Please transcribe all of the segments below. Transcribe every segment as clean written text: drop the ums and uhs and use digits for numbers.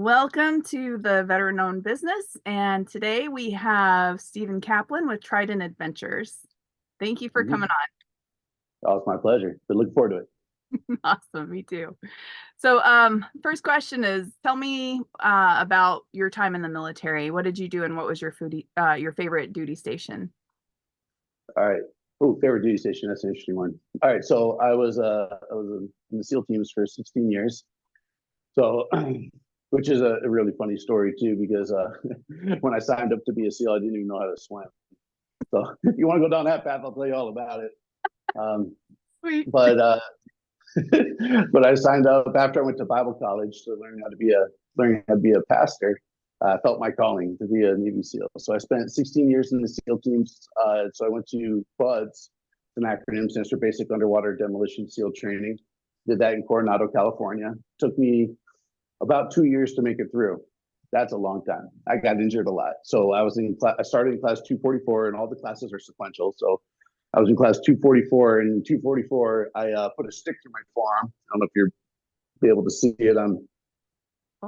Welcome to the Veteran Owned Business. And today we have Stephen Kaplan with Trident Adventures. Thank you for coming Oh, it's my pleasure. Been looking forward to it. on. Awesome, me too. So, first question is, tell me about your time in the military. What did you do, and what was your your favorite duty station? All right. Oh, favorite duty station. That's an interesting one. All right. So I was in the SEAL teams for 16 years. So, which is a really funny story too, because when I signed up to be a SEAL, I didn't even know how to swim. So if you want to go down that path, I'll tell you all about it. Sweet. But but I signed up after I went to Bible college to learn how to be a pastor. I felt my calling to be a Navy SEAL. So I spent 16 years in the SEAL teams. So I went to BUDS, an acronym, stands for Basic Underwater Demolition SEAL Training. Did that in Coronado, California. Took me about 2 years to make it through. That's a long time. I got injured a lot. So I started in class 244, and all the classes are sequential. So I was in class 244, and in 244, I put a stick through my forearm. I don't know if you'll be able to see it on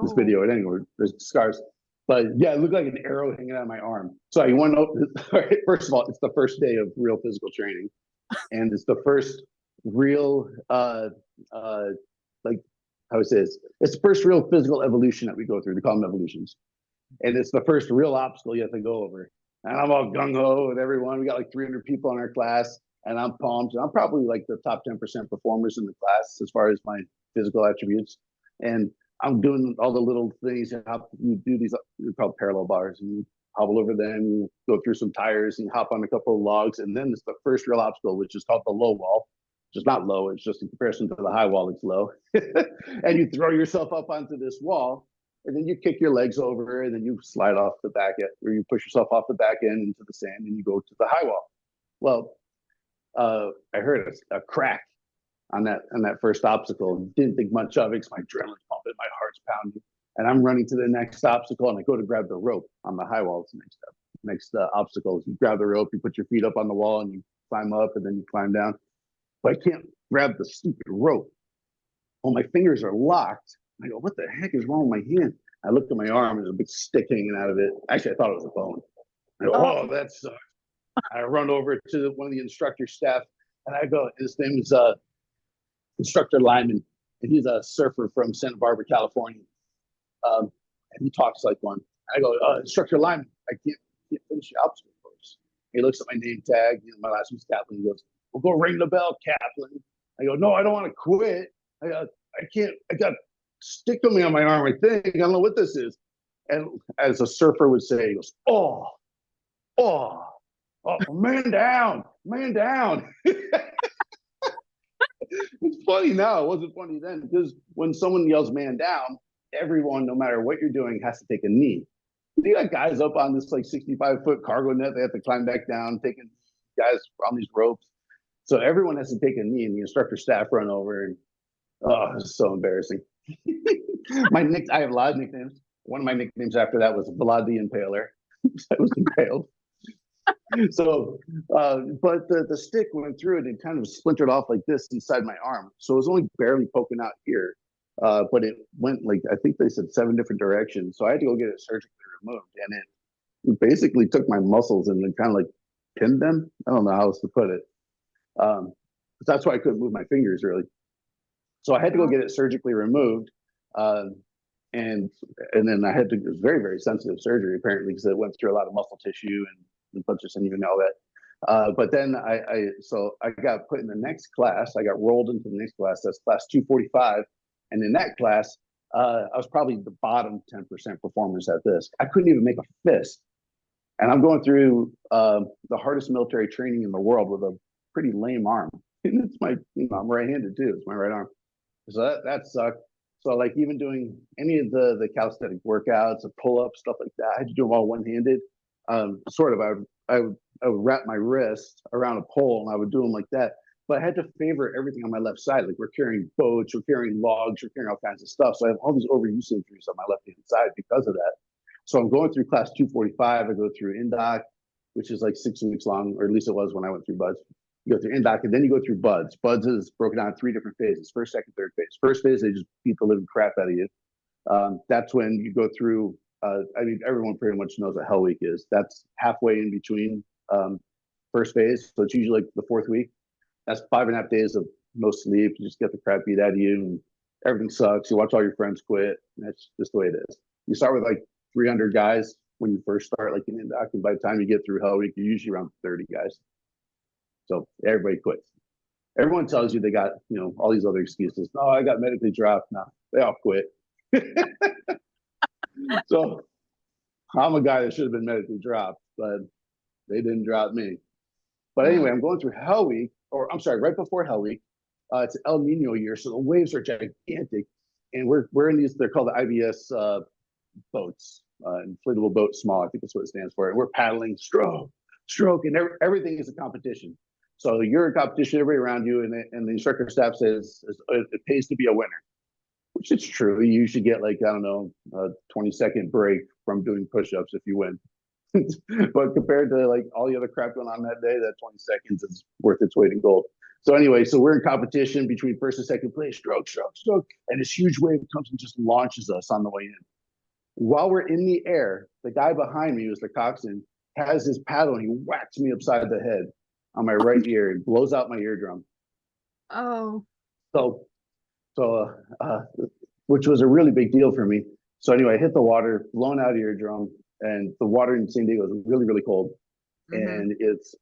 this video. Anyway, there's scars. But yeah, it looked like an arrow hanging out of my arm. So I went over. First of all, it's the first day of real physical training, and it's the first real, like how would I say this? It's the first real physical evolution that we go through. They call them evolutions, and it's the first real obstacle you have to go over. And I'm all gung ho with everyone. We got like 300 people in our class, and I'm pumped. And I'm probably like the top 10% performers in the class as far as my physical attributes. And I'm doing all the little things. You do these called parallel bars, and you hobble over them, you go through some tires, and you hop on a couple of logs. And then it's the first real obstacle, which is called the low wall, which is not low. It's just in comparison to the high wall, it's low. And you throw yourself up onto this wall, and then you kick your legs over, and then you slide off the back end, or you push yourself off the back end into the sand, and you go to the high wall. Well, I heard a crack on that first obstacle. Didn't think much of it because my adrenaline's pumping, my heart's pounding, and I'm running to the next obstacle, and I go to grab the rope on the high wall. It's the next obstacle. You grab the rope, you put your feet up on the wall, and you climb up, and then you climb down. But I can't grab the stupid rope. Well, my fingers are locked. I go, what the heck is wrong with my hand? I look at my arm, there's a big stick hanging out of it. Actually, I thought it was a bone. I go, oh, that sucks. I run over to one of the instructor staff, and I go, his name is Instructor Lyman, and he's a surfer from Santa Barbara, California. And he talks like one. I go, Instructor Lyman, I can't finish the obstacle course. He looks at my name tag, my last name's Kaplan. He goes, well, go ring the bell, Kaplan. I go, no, I don't want to quit. I can't, I got stick on me on my arm, I think. I don't know what this is. And as a surfer would say, he goes, oh, man down. It's funny now. It wasn't funny then, because when someone yells man down, everyone, no matter what you're doing, has to take a knee. You got guys up on this like 65-foot cargo net. They have to climb back down, taking guys on these ropes. So everyone has to take a knee, and the instructor staff run over, and oh, it's so embarrassing. I have a lot of nicknames. One of my nicknames after that was Vlad the Impaler. I was impaled. So, but the stick went through it and kind of splintered off like this inside my arm. So it was only barely poking out here, but it went like, I think they said 7 different directions. So I had to go get it surgically removed, and it basically took my muscles and then kind of like pinned them. I don't know how else to put it. That's why I couldn't move my fingers really. So I had to go get it surgically removed. And then I had to, it was very, very sensitive surgery apparently, because it went through a lot of muscle tissue and a bunch of sinew and all that. But then I got put in the next class. I got rolled into the next class. That's class 245. And in that class, I was probably the bottom 10% performers at this. I couldn't even make a fist. And I'm going through the hardest military training in the world with a pretty lame arm. And it's I'm right-handed too. It's my right arm. So that sucked. So like even doing any of the calisthenic workouts, a pull-up, stuff like that, I had to do them all one-handed. Sort of, I would wrap my wrist around a pole, and I would do them like that. But I had to favor everything on my left side. Like we're carrying boats, we're carrying logs, we're carrying all kinds of stuff. So I have all these overuse injuries on my left-hand side because of that. So I'm going through class 245. I go through INDOC, which is like 6 weeks long, or at least it was when I went through BUDS. You go through INDOC, and then you go through BUDS. BUDS is broken down in 3 different phases: first, second, third phase. First phase, they just beat the living crap out of you. That's when you go through. I mean, everyone pretty much knows what Hell Week is. That's halfway in between first phase, so it's usually like the fourth week. That's 5.5 days of no sleep. You just get the crap beat out of you, and everything sucks. You watch all your friends quit. And that's just the way it is. You start with like 300 guys when you first start, like in Indoc, and by the time you get through Hell Week, you're usually around 30 guys. So everybody quits. Everyone tells you they got, all these other excuses. Oh, I got medically dropped. No, they all quit. So I'm a guy that should have been medically dropped, but they didn't drop me. But anyway, I'm going through Hell Week, or I'm sorry, right before Hell Week. It's an El Nino year, so the waves are gigantic, and we're in these. They're called the IBS boats, inflatable boat, small. I think that's what it stands for. And we're paddling, stroke, and everything is a competition. So you're a competition, everybody around you, and the instructor staff says it pays to be a winner, which is true. You should get like, I don't know, a 20-second break from doing push-ups if you win. But compared to like all the other crap going on that day, that 20 seconds is worth its weight in gold. So anyway, so we're in competition between first and second place, stroke, and this huge wave comes and just launches us on the way in. While we're in the air, the guy behind me, who's the coxswain, has his paddle and he whacks me upside the head on my right ear and blows out my eardrum. Oh. So, which was a really big deal for me. So anyway, I hit the water, blown out eardrum, and the water in San Diego was really, really cold. And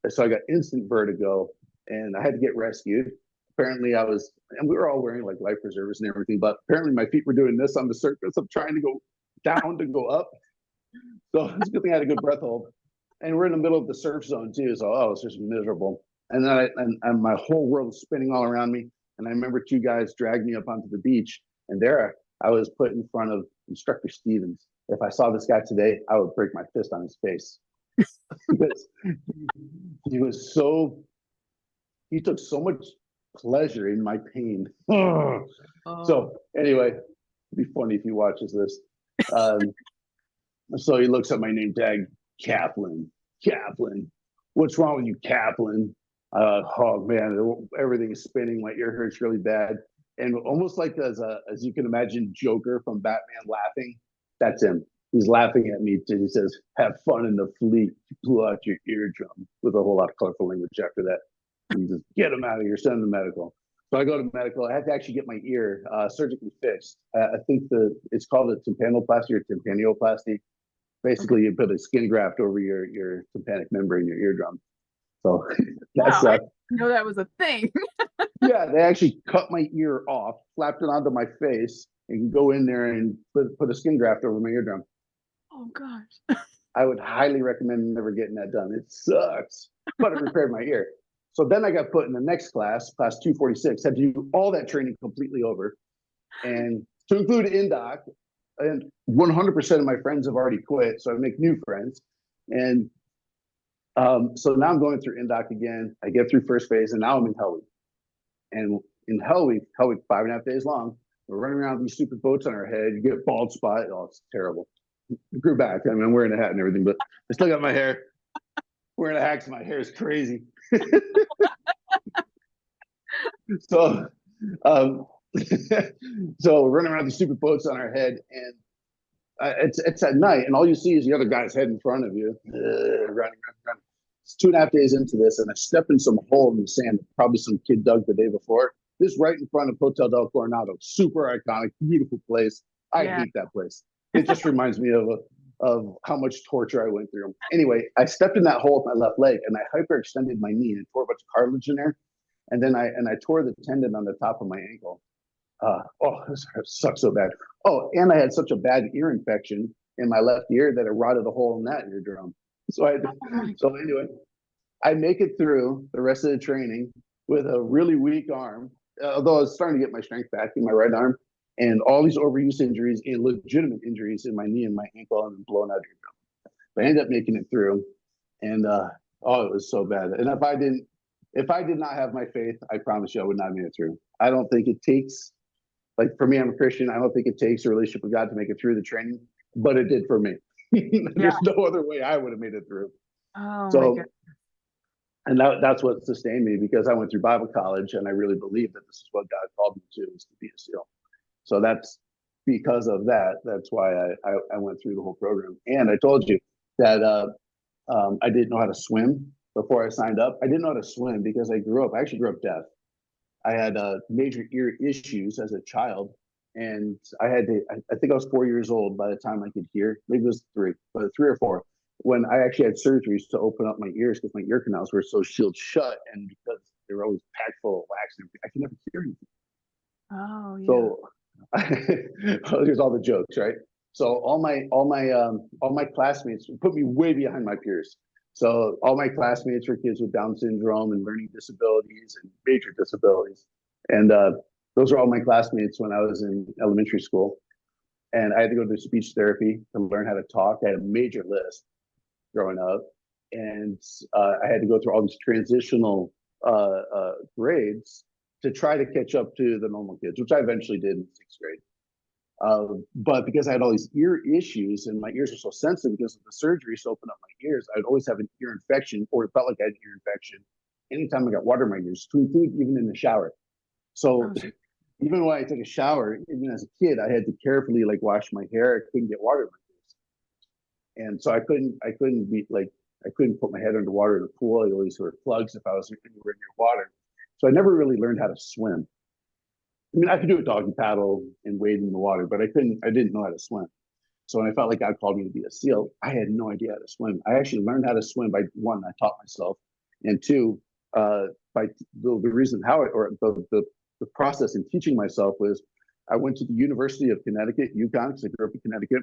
so I got instant vertigo, and I had to get rescued. Apparently and we were all wearing like life preservers and everything, but apparently my feet were doing this on the surface. I'm trying to go down to go up. So it's a good thing I had a good breath hold. And we're in the middle of the surf zone too, so it's just miserable. And then and my whole world was spinning all around me. And I remember two guys dragged me up onto the beach, and there I was put in front of Instructor Stevens. If I saw this guy today, I would break my fist on his face. Because he took so much pleasure in my pain. So anyway, it'd be funny if he watches this. So he looks at my name tag, Kaplan. What's wrong with you, Kaplan? Oh man, everything is spinning. My ear hurts really bad. And almost like as you can imagine, Joker from Batman laughing. That's him. He's laughing at me. He says, "Have fun in the fleet. Blew out your eardrum," with a whole lot of colorful language after that. He says, "Get him out of here. Send him to medical." So I go to medical. I had to actually get my ear surgically fixed. I think it's called a tympanoplasty or tympanioplasty. Basically, you put a skin graft over your tympanic membrane, your eardrum. So that's wow, I didn't know that was a thing. yeah, they actually cut my ear off, slapped it onto my face, and go in there and put a skin graft over my eardrum. Oh gosh. I would highly recommend never getting that done. It sucks, but it repaired my ear. So then I got put in the next class 246, had to do all that training completely over. And to include Indoc, and 100% of my friends have already quit, so I make new friends. And so now I'm going through Indoc again. I get through first phase, and now I'm in Hell Week. And in Hell Week, 5.5 days long, we're running around with these stupid boats on our head. You get a bald spot. Oh, it's terrible. It grew back. I mean, I'm wearing a hat and everything, but I still got my hair. Wearing a hat because my hair is crazy. So, so we're running around these stupid boats on our head, and it's at night, and all you see is the other guy's head in front of you, running. It's 2.5 days into this, and I step in some hole in the sand that probably some kid dug the day before. This right in front of Hotel del Coronado, super iconic, beautiful place. I hate that place. It just reminds me of how much torture I went through. Anyway, I stepped in that hole with my left leg, and I hyperextended my knee and tore a bunch of cartilage in there. And then I tore the tendon on the top of my ankle. This sucks so bad. Oh, and I had such a bad ear infection in my left ear that it rotted a hole in that eardrum. So anyway, I make it through the rest of the training with a really weak arm, although I was starting to get my strength back in my right arm, and all these overuse injuries and legitimate injuries in my knee and my ankle and blown out eardrum. But I ended up making it through, and it was so bad. And if I did not have my faith, I promise you I would not have made it through. I don't think it takes, like for me, I'm a Christian. I don't think it takes a relationship with God to make it through the training, but it did for me. There's no other way I would have made it through. Oh so, my God. And that's what sustained me, because I went through Bible college and I really believe that this is what God called me to, is to be a SEAL. So that's because of that. That's why I went through the whole program. And I told you that I didn't know how to swim before I signed up. I didn't know how to swim because I actually grew up deaf. I had major ear issues as a child, and I think I was 4 years old by the time I could hear. Maybe it was three, but 3 or 4, when I actually had surgeries to open up my ears because my ear canals were so sealed shut, and because they were always packed full of wax and everything, I could never hear anything. Oh, yeah. So here's all the jokes, right? So all my classmates put me way behind my peers. So all my classmates were kids with Down syndrome and learning disabilities and major disabilities, and those are all my classmates when I was in elementary school. And I had to go to speech therapy to learn how to talk. I had a major list growing up, and I had to go through all these transitional grades to try to catch up to the normal kids, which I eventually did in 6th grade. But because I had all these ear issues and my ears were so sensitive because of the surgeries to open up my ears, I'd always have an ear infection, or it felt like I had an ear infection anytime I got water in my ears, to include even in the shower. So even when I took a shower, even as a kid, I had to carefully like wash my hair. I couldn't get water in my ears. And so I couldn't put my head underwater in the pool. I always heard plugs if I was anywhere near water. So I never really learned how to swim. I mean, I could do a doggy paddle and wade in the water, but I didn't know how to swim. So when I felt like God called me to be a SEAL, I had no idea how to swim. I actually learned how to swim by, one, I taught myself, and two, by the reason how the process in teaching myself was I went to the University of Connecticut, UConn, because I grew up in Connecticut.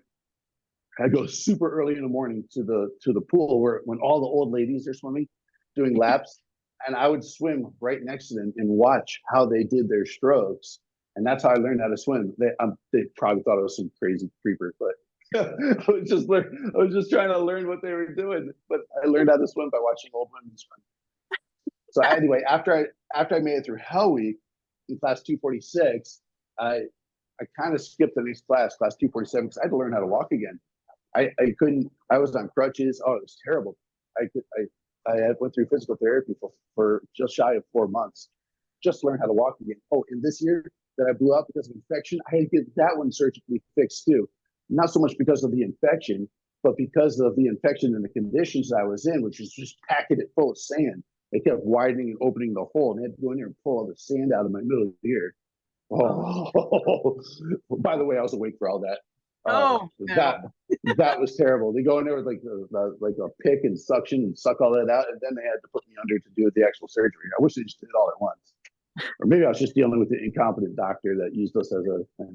I go super early in the morning to the pool when all the old ladies are swimming, doing laps, and I would swim right next to them and watch how they did their strokes, and that's how I learned how to swim. They probably thought I was some crazy creeper, but I was just trying to learn what they were doing. But I learned how to swim by watching old women swim. So anyway, after I made it through Hell Week in class 246, I kind of skipped the next class 247, because I had to learn how to walk again. I couldn't. I was on crutches. Oh, it was terrible. I went through physical therapy for just shy of 4 months, just to learn how to walk again. Oh, and this year that I blew out because of infection, I had to get that one surgically fixed too. Not so much because of the infection, but because of the infection and the conditions I was in, which was just packing it full of sand. They kept widening and opening the hole, and they had to go in there and pull all the sand out of my middle of the ear. Oh, by the way, I was awake for all that. No. That was terrible. They go in there with like a pick and suction and suck all that out, and then they had to put me under to do the actual surgery. I wish they just did it all at once, or maybe I was just dealing with an incompetent doctor that used us as a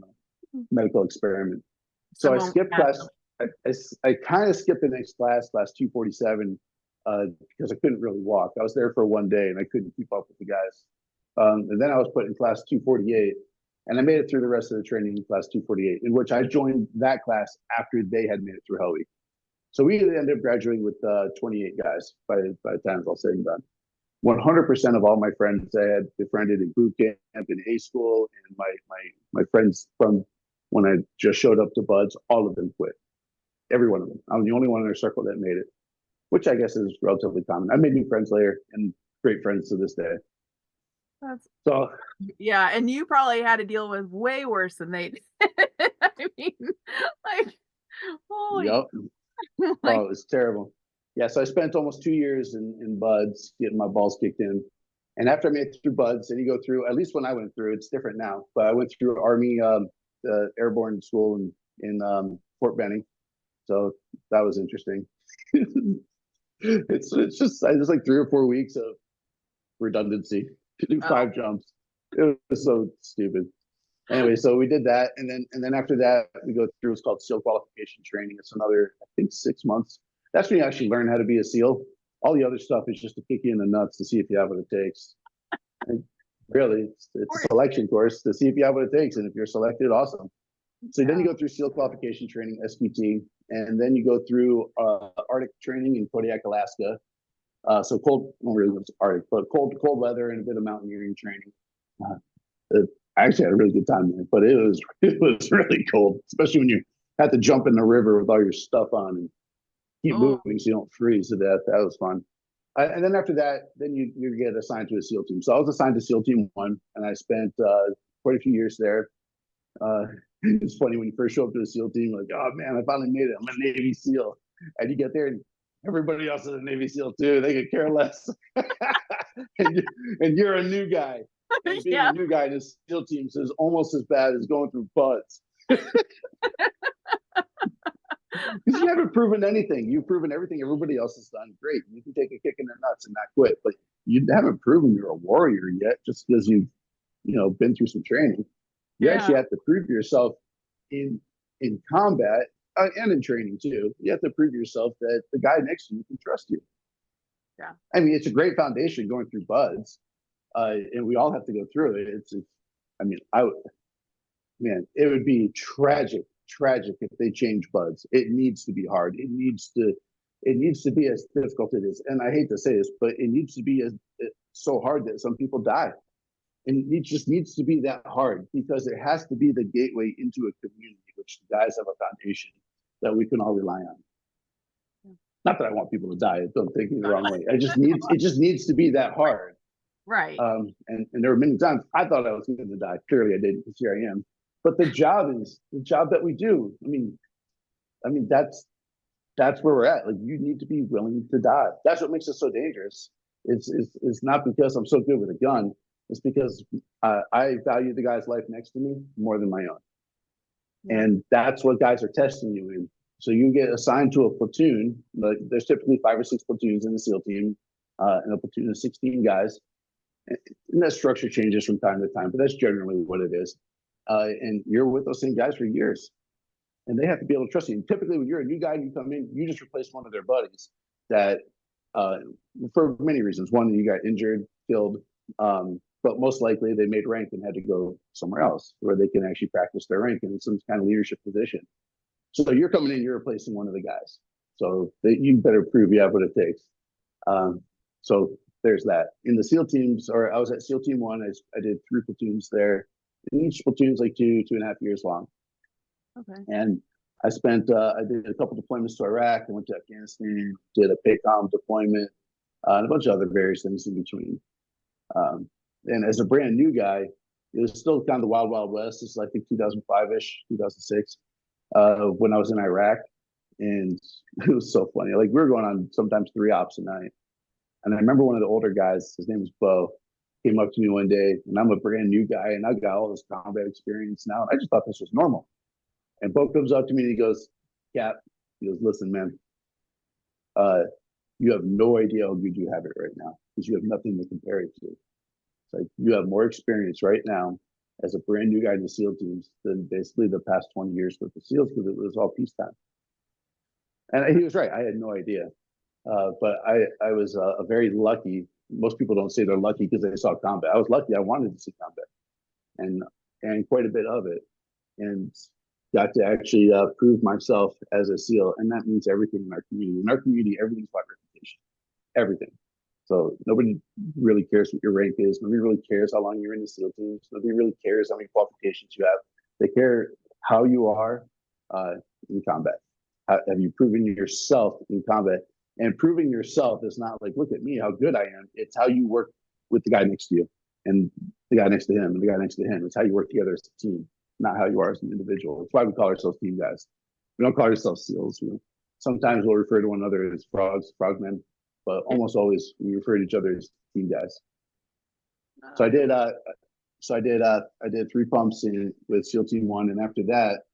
medical experiment. So I skipped class. I kind of skipped the next class 247, because I couldn't really walk. I was there for one day and I couldn't keep up with the guys. And then I was put in class 248. And I made it through the rest of the training in class 248, in which I joined that class after they had made it through Hell Week. So we ended up graduating with 28 guys by the time it's all said and done. 100% of all my friends I had befriended in boot camp, in A school, and my friends from when I just showed up to Buds, all of them quit. Every one of them. I'm the only one in their circle that made it, which I guess is relatively common. I made new friends later and great friends to this day. So yeah, and you probably had to deal with way worse than they did. I mean, like, holy. Yep. Like, oh, it was terrible. Yeah, so I spent almost 2 years in Buds getting my balls kicked in. And after I made it through Buds, and you go through, at least when I went through, it's different now, but I went through Army airborne school in Fort Benning. So that was interesting. it's just like 3 or 4 weeks of redundancy to do 5 jumps. It was so stupid. Anyway, so we did that, and then after that we go through what's called SEAL qualification training. It's another, I think, 6 months. That's when you actually learn how to be a SEAL. All the other stuff is just to kick you in the nuts to see if you have what it takes. And really, it's a selection course to see if you have what it takes, and if you're selected, awesome. So then you go through SEAL qualification training, SQT, and then you go through Arctic training in Kodiak, Alaska. So cold, well, really it's Arctic, but cold weather and a bit of mountaineering training. I actually had a really good time there, but it was really cold, especially when you had to jump in the river with all your stuff on and keep moving so you don't freeze to death. That was fun. And then after that, then you get assigned to a SEAL team. So I was assigned to SEAL Team 1, and I spent quite a few years there. It's funny when you first show up to a SEAL team, like, oh man, I finally made it. I'm a Navy SEAL. And you get there and everybody else is a Navy SEAL too. They could care less. And you're a new guy. And being Yeah. a new guy in a SEAL team is almost as bad as going through buds. Because you haven't proven anything. You've proven everything everybody else has done. Great. You can take a kick in the nuts and not quit. But you haven't proven you're a warrior yet just because you've been through some training. You actually have to prove yourself in combat and in training too. You have to prove yourself that the guy next to you can trust you. Yeah. I mean, it's a great foundation going through buds, and we all have to go through it. I mean, it would be tragic if they change buds. It needs to be hard. It needs to be as difficult as it is. And I hate to say this, but it needs to be so hard that some people die. And it just needs to be that hard because it has to be the gateway into a community, which the guys have a foundation that we can all rely on. Not that I want people to die. Don't take me the wrong way. It just needs to be that hard. Right. And there were many times I thought I was going to die. Clearly I didn't, because here I am. But the job that we do. I mean, that's where we're at. Like, you need to be willing to die. That's what makes it so dangerous. It's not because I'm so good with a gun. It's because I value the guy's life next to me more than my own. Yeah. And that's what guys are testing you in. So you get assigned to a platoon. Like, there's typically 5 or 6 platoons in the SEAL team, and a platoon of 16 guys. And that structure changes from time to time, but that's generally what it is. And you're with those same guys for years. And they have to be able to trust you. And typically, when you're a new guy and you come in, you just replace one of their buddies that, for many reasons. One, you got injured, killed, but most likely they made rank and had to go somewhere else where they can actually practice their rank in some kind of leadership position. So you're coming in, you're replacing one of the guys. So you better prove you have what it takes. So there's that. In the SEAL teams, or I was at SEAL Team 1, I did 3 platoons there. And each platoon's like 2.5 years long. Okay. And I did a couple deployments to Iraq. I went to Afghanistan, did a PACOM deployment, and a bunch of other various things in between. And as a brand new guy, it was still kind of the wild, wild west. This is, I think, 2005-ish, 2006, when I was in Iraq. And it was so funny. Like, we were going on sometimes 3 ops a night. And I remember one of the older guys, his name was Bo, came up to me one day, and I'm a brand new guy, and I got all this combat experience now. And I just thought this was normal. And Bo comes up to me and he goes, Cap, he goes, listen, man, you have no idea how good you have it right now because you have nothing to compare it to. It's like, you have more experience right now as a brand new guy in the SEAL teams than basically the past 20 years with the SEALs, because it was all peacetime. And he was right. I had no idea. But I was a very lucky. Most people don't say they're lucky because they saw combat. I was lucky. I wanted to see combat and quite a bit of it. And got to actually prove myself as a SEAL, and that means everything in our community. In our community, everything's about reputation, everything. So nobody really cares what your rank is. Nobody really cares how long you're in the SEAL teams. Nobody really cares how many qualifications you have. They care how you are in combat. Have you proven yourself in combat? And proving yourself is not like, look at me, how good I am. It's how you work with the guy next to you, and the guy next to him, and the guy next to him. It's how you work together as a team, not how you are as an individual. That's why we call ourselves team guys. We don't call ourselves SEALs. Sometimes we'll refer to one another as frogmen, but almost always we refer to each other as team guys. So I did 3 pumps with SEAL Team 1, and after that,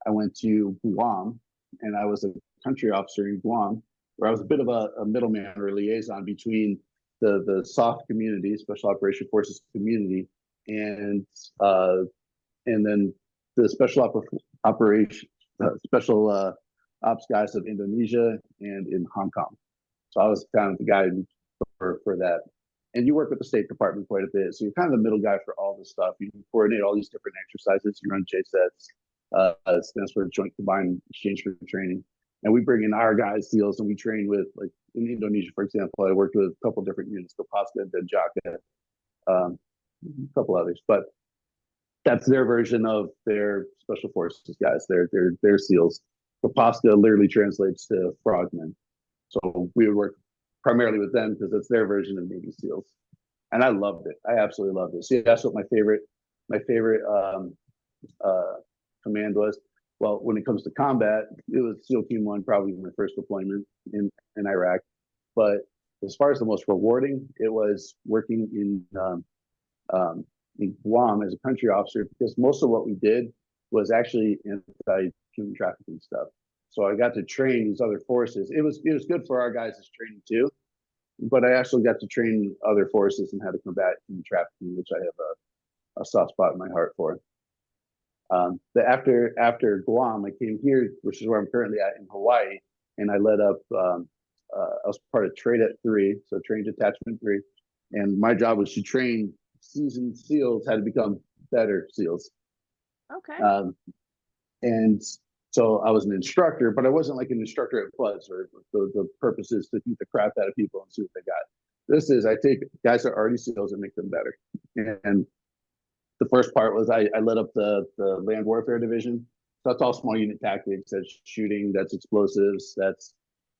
I went to Guam, and I was a country officer in Guam, where I was a bit of a middleman or a liaison between the soft community, Special Operation Forces community, and then the special ops guys of Indonesia and in Hong Kong. So I was kind of the guy for that. And you work with the State Department quite a bit, so you're kind of the middle guy for all this stuff. You coordinate all these different exercises. You run JSETs. It stands for Joint Combined Exchange for Training. And we bring in our guys, SEALs, and we train with, like, in Indonesia, for example, I worked with a couple different units, Kopaska, Denjaka, a couple others. But that's their version of their special forces guys. They're SEALs. Kopaska literally translates to frogmen. So we would work primarily with them because it's their version of Navy SEALs. And I loved it. I absolutely loved it. See, that's what my favorite command was. Well, when it comes to combat, it was SEAL Team 1, probably my first deployment in Iraq. But as far as the most rewarding, it was working in Guam as a country officer, because most of what we did was actually anti-human trafficking stuff. So I got to train these other forces. It was good for our guys as training too, but I actually got to train other forces and how to combat human trafficking, which I have a soft spot in my heart for. But after Guam, I came here, which is where I'm currently at in Hawaii, and I led up. I was part of Trident 3, so Train Detachment 3, and my job was to train seasoned SEALs how to become better SEALs. Okay. And so I was an instructor, but I wasn't like an instructor at Buzz, or the purpose is to beat the crap out of people and see what they got. This is, I take guys that are already SEALs and make them better. And the first part was I led up the land warfare division. So that's all small unit tactics. That's shooting. That's explosives. That's,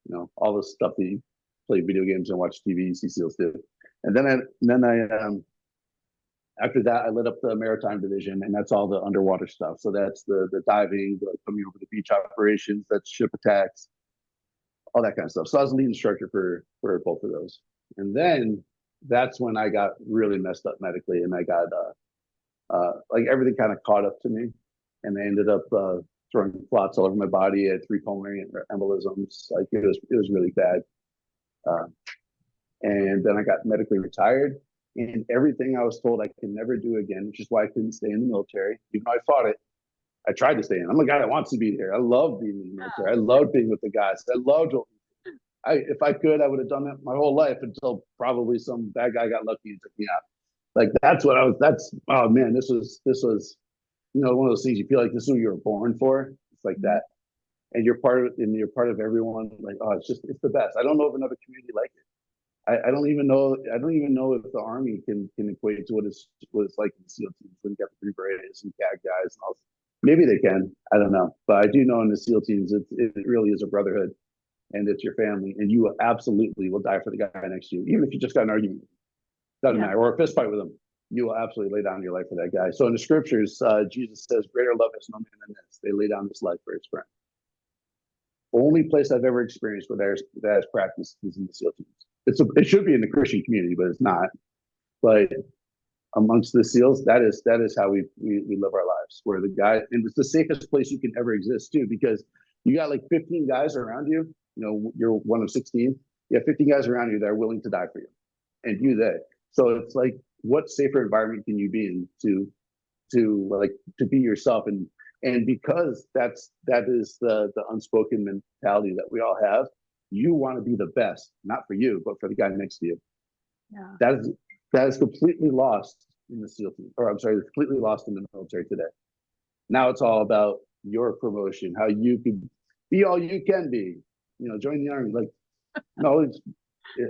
you know, all the stuff that you play video games and watch TV. You see SEALs do. And then I after that I led up the maritime division, and that's all the underwater stuff. So that's the diving, the coming over the beach operations. That's ship attacks, all that kind of stuff. So I was the lead instructor for both of those. And then that's when I got really messed up medically, and I got like everything kind of caught up to me, and I ended up throwing clots all over my body. I had 3 pulmonary embolisms. Like it was really bad. And then I got medically retired, and everything I was told I could never do again, which is why I couldn't stay in the military. Even though I fought it, I tried to stay in. I'm a guy that wants to be there. I love being in the military. I love being with the guys. I loved. If I could, I would have done that my whole life until probably some bad guy got lucky and took me out. Like that's what I was. That's, oh man, this was you know, one of those things you feel like this is what you were born for. It's like that, and you're part of it, and you're part of everyone. Like, oh, it's the best. I don't know of another community like it. I don't even know if the Army can equate to what it's like in the SEAL teams when you got the 3 berets and CAG guys and all. Maybe they can. I don't know, but I do know in the SEAL teams it really is a brotherhood, and it's your family, and you absolutely will die for the guy next to you, even if you just got an argument. Doesn't matter, or a fist fight with him. You will absolutely lay down your life for that guy. So in the scriptures, Jesus says, "Greater love has no man than this. They lay down his life for his friend." Only place I've ever experienced where that is practiced is in the SEAL teams. It should be in the Christian community, but it's not. But amongst the SEALs, that is how we live our lives. Where the guy, and it's the safest place you can ever exist too, because you got like 15 guys around you. You know, you're one of 16. You have 15 guys around you that are willing to die for you, and you that. So it's like, what safer environment can you be in to be yourself? And because that is the unspoken mentality that we all have. You want to be the best, not for you, but for the guy next to you. Yeah. That is completely lost in the SEAL team, or I'm sorry, it's completely lost in the military today. Now it's all about your promotion, how you can be all you can be. You know, join the Army. Like, no,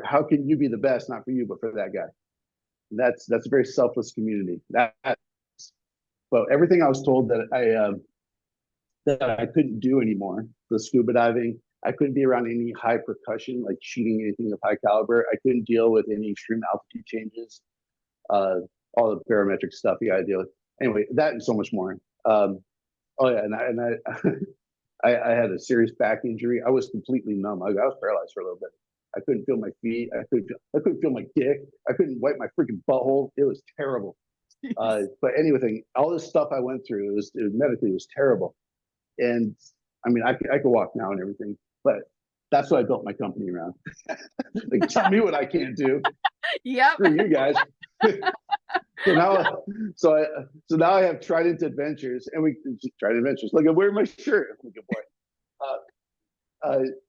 how can you be the best, not for you, but for that guy? That's a very selfless community. But everything I was told that I couldn't do anymore, the scuba diving, I couldn't be around any high percussion, like shooting anything of high caliber. I couldn't deal with any extreme altitude changes, all the barometric stuff you gotta deal with. Anyway, that and so much more. Oh yeah, and I had a serious back injury. I was completely numb. I was paralyzed for a little bit. I couldn't feel my feet. I couldn't feel my dick. I couldn't wipe my freaking butthole. It was terrible. But anyway, all this stuff I went through, medically it was terrible. And I mean, I could walk now and everything, but that's what I built my company around. Like, tell me what I can't do. Yep. Screw you guys. So now I have Trident Adventures, and Trident Adventures. Look, I'm wearing my shirt. I'm a good boy.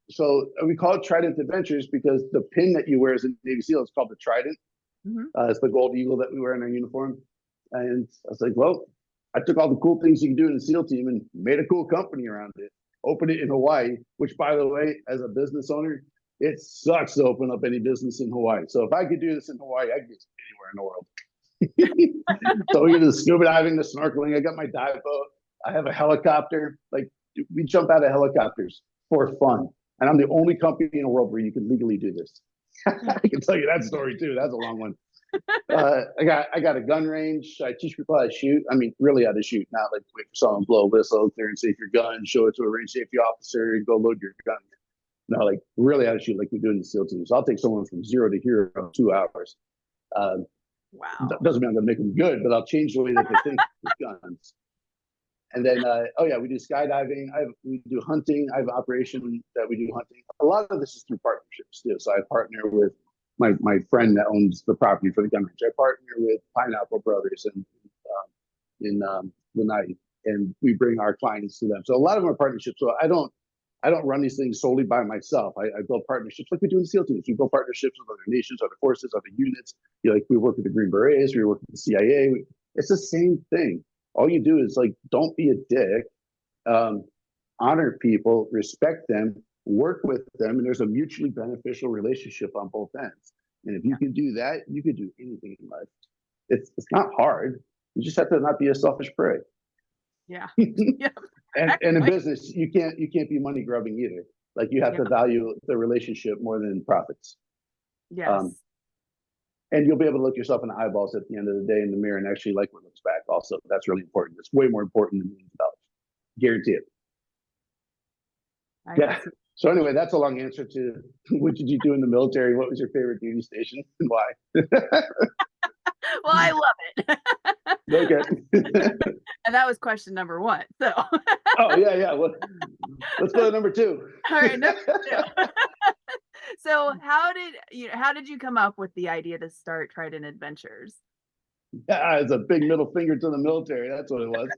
So we call it Trident Adventures because the pin that you wear as a Navy SEAL is called the Trident. It's the gold eagle that we wear in our uniform. And I was like, well, I took all the cool things you can do in the SEAL team and made a cool company around it. Opened it in Hawaii, which, by the way, as a business owner, it sucks to open up any business in Hawaii. So if I could do this in Hawaii, I could do this anywhere in the world. So we get the scuba diving, the snorkeling. I got my dive boat. I have a helicopter. Like, we jump out of helicopters for fun. And I'm the only company in the world where you can legally do this. I can tell you that story too. That's a long one. I got a gun range. I teach people how to shoot. I mean, really how to shoot, not like wait for someone to blow a whistle, clear and safe your gun, show it to a range safety officer, go load your gun. No, like really how to shoot, like we do in the SEAL teams. I'll take someone from 0 to hero in 2 hours. Wow. Doesn't mean I'm going to make them good, but I'll change the way that they think with guns. And then, oh yeah, we do skydiving. We do hunting. I have an operation that we do hunting. A lot of this is through partnerships too. So I partner with my friend that owns the property for the gun range. I partner with Pineapple Brothers in Lanai, and we bring our clients to them. So a lot of them are partnerships. So I don't run these things solely by myself. I build partnerships like we do in SEAL teams. We build partnerships with other nations, other forces, other units. Like we work with the Green Berets, we work with the CIA. It's the same thing. All you do is like, don't be a dick, honor people, respect them, work with them, and there's a mutually beneficial relationship on both ends. And if you can do that, you can do anything in life. It's not hard. You just have to not be a selfish prey. Yeah. Yeah. And in business, you can't be money grubbing either. Like you have to value the relationship more than profits. Yes. And you'll be able to look yourself in the eyeballs at the end of the day in the mirror and actually like what looks back. Also, that's really important. It's way more important than millions of dollars. Guarantee it. Yeah. So anyway, that's a long answer to what did you do in the military? What was your favorite duty station and why? Well, I love it. Okay. And that was question number 1. So. Oh yeah. Well, let's go to number 2. All right, number 2. So how did you come up with the idea to start Trident Adventures? Yeah, it's a big middle finger to the military. That's what it was.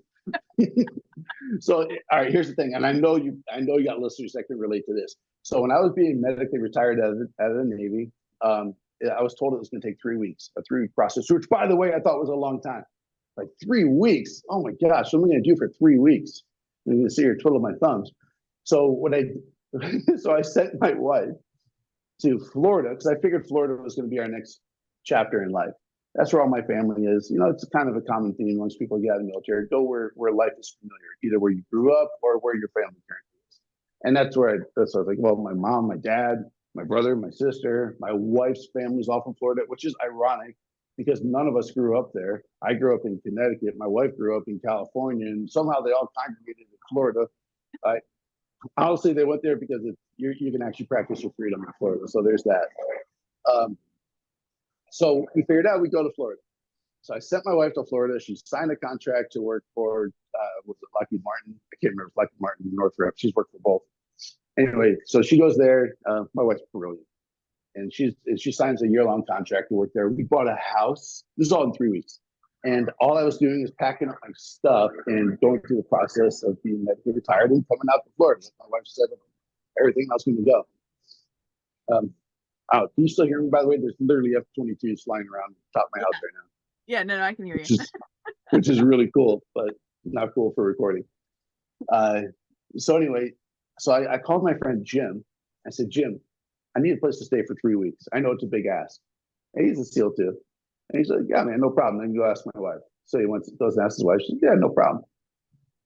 So, all right, here's the thing, and I know you got listeners that can relate to this. So when I was being medically retired out of the Navy, I was told it was going to take 3 weeks, a 3-week process, which by the way, I thought was a long time. Like 3 weeks. Oh my gosh, what am I going to do for 3 weeks? I'm going to sit here twiddle my thumbs. So I sent my wife to Florida because I figured Florida was going to be our next chapter in life. That's where all my family is. You know, it's kind of a common theme once people get out of the military. Go where life is familiar, either where you grew up or where your family currently is. And that's where I was like, well, my mom, my dad, my brother, my sister, my wife's family's all from Florida, which is ironic because none of us grew up there. I grew up in Connecticut. My wife grew up in California, and somehow they all congregated in Florida. Honestly, they went there because you can actually practice your freedom in Florida. So there's that. So we figured out we'd go to Florida. So I sent my wife to Florida. She signed a contract to work for, was it Lockheed Martin? I can't remember if Lockheed Martin, Northrop. She's worked for both. Anyway, so she goes there. My wife's brilliant. And she signs a year-long contract to work there. We bought a house. This is all in 3 weeks. And all I was doing is packing up my stuff and going through the process of being medically retired and coming out to Florida. My wife said everything else going to go. Can you still hear me, by the way? There's literally F-22s flying around the top of my house right now. Yeah, no, I can hear you. Which is really cool, but not cool for recording. So anyway, I called my friend Jim. I said, Jim, I need a place to stay for 3 weeks. I know it's a big ask. And he's a SEAL too. And he's like, yeah, man, no problem. Then go ask my wife. So he goes and asks his wife. She said, yeah, no problem.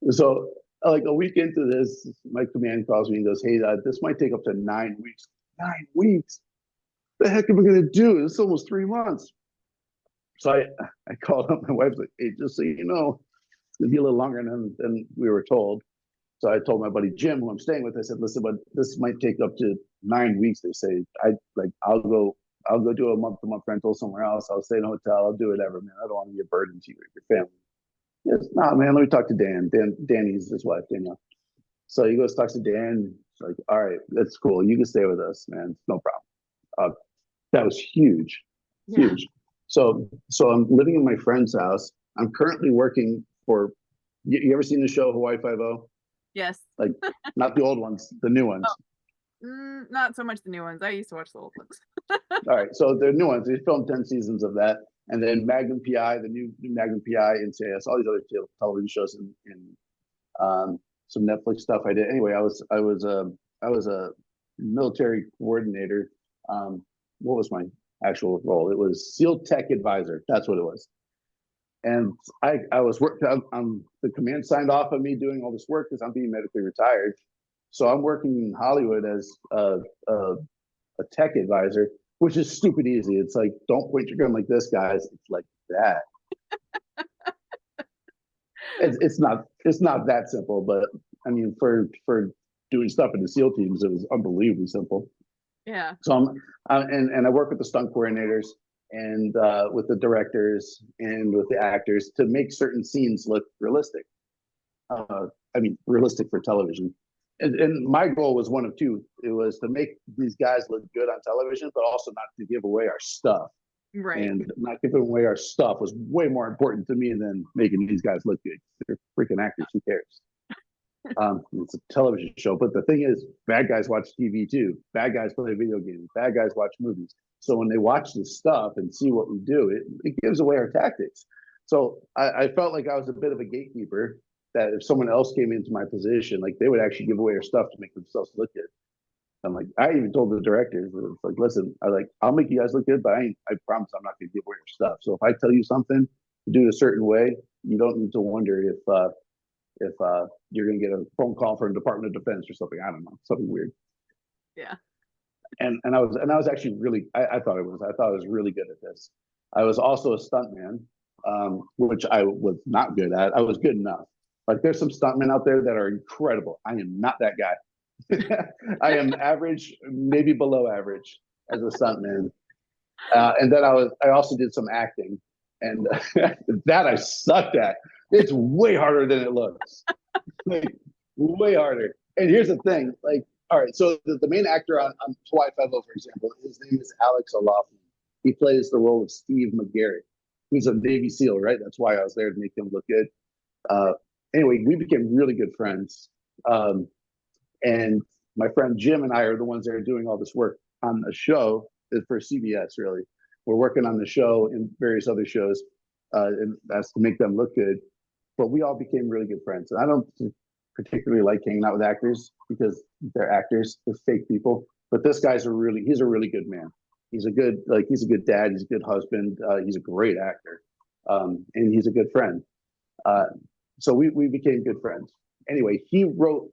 So like a week into this, my command calls me and goes, hey, this might take up to 9 weeks. 9 weeks? The heck am I going to do? It's almost 3 months. So I called up my wife, like, hey, just so you know, it's going to be a little longer than we were told. So I told my buddy Jim, who I'm staying with, I said, listen, but this might take up to 9 weeks. They say, I'll go do a month-to-month rental somewhere else. I'll stay in a hotel. I'll do whatever, man. I don't want to be a burden to you or your family. Yes, nah, man, let me talk to Dan. Danny's his wife, Danielle. So he goes, talks to Dan. He's like, all right, that's cool. You can stay with us, man. No problem. That was huge, huge. So I'm living in my friend's house. I'm currently working for, you ever seen the show Hawaii Five-0? Yes. Like, not the old ones, the new ones. Oh. Not so much the new ones. I used to watch the old ones. All right, so the new ones. They filmed 10 seasons of that, and then Magnum PI, the new Magnum PI, NCIS, all these other television shows, and some Netflix stuff I did. Anyway, I was a military coordinator. What was my actual role? It was SEAL Tech Advisor. That's what it was. And I was the command signed off on me doing all this work because I'm being medically retired. So I'm working in Hollywood as a tech advisor, which is stupid easy. It's like, don't point your gun like this, guys. It's like that. It's not that simple, but I mean, for doing stuff in the SEAL teams, it was unbelievably simple. Yeah. So and I work with the stunt coordinators and with the directors and with the actors to make certain scenes look realistic. I mean, realistic for television. And my goal was one of two. It was to make these guys look good on television, but also not to give away our stuff. Right. And not giving away our stuff was way more important to me than making these guys look good. They're freaking actors. Who cares? It's a television show. But the thing is, bad guys watch TV too. Bad guys play video games. Bad guys watch movies. So when they watch this stuff and see what we do, it gives away our tactics. So I felt like I was a bit of a gatekeeper, that if someone else came into my position, like they would actually give away their stuff to make themselves look good. I'm like, I even told the directors, it's like, listen, I'll make you guys look good, but I promise I'm not going to give away your stuff. So if I tell you something to do it a certain way, you don't need to wonder if you're going to get a phone call from the Department of Defense or something. I don't know, something weird. Yeah. And I was actually really, I thought I was really good at this. I was also a stuntman, which I was not good at. I was good enough. Like there's some stuntmen out there that are incredible. I am not that guy. I am average, maybe below average as a stuntman. And then I also did some acting, and that I sucked at. It's way harder than it looks. Like, way harder. And here's the thing, like, all right, so the main actor on Hawaii Five-0, for example, his name is Alex O'Loughlin. He plays the role of Steve McGarrett, who's a Navy SEAL, right? That's why I was there, to make him look good. Anyway, we became really good friends. And my friend Jim and I are the ones that are doing all this work on the show for CBS, really. We're working on the show and various other shows, and that's to make them look good. But we all became really good friends. And I don't particularly like hanging out with actors because they're actors, they're fake people. But this guy's he's a really good man. He's a good dad, he's a good husband, he's a great actor, and he's a good friend. So we became good friends. Anyway, he wrote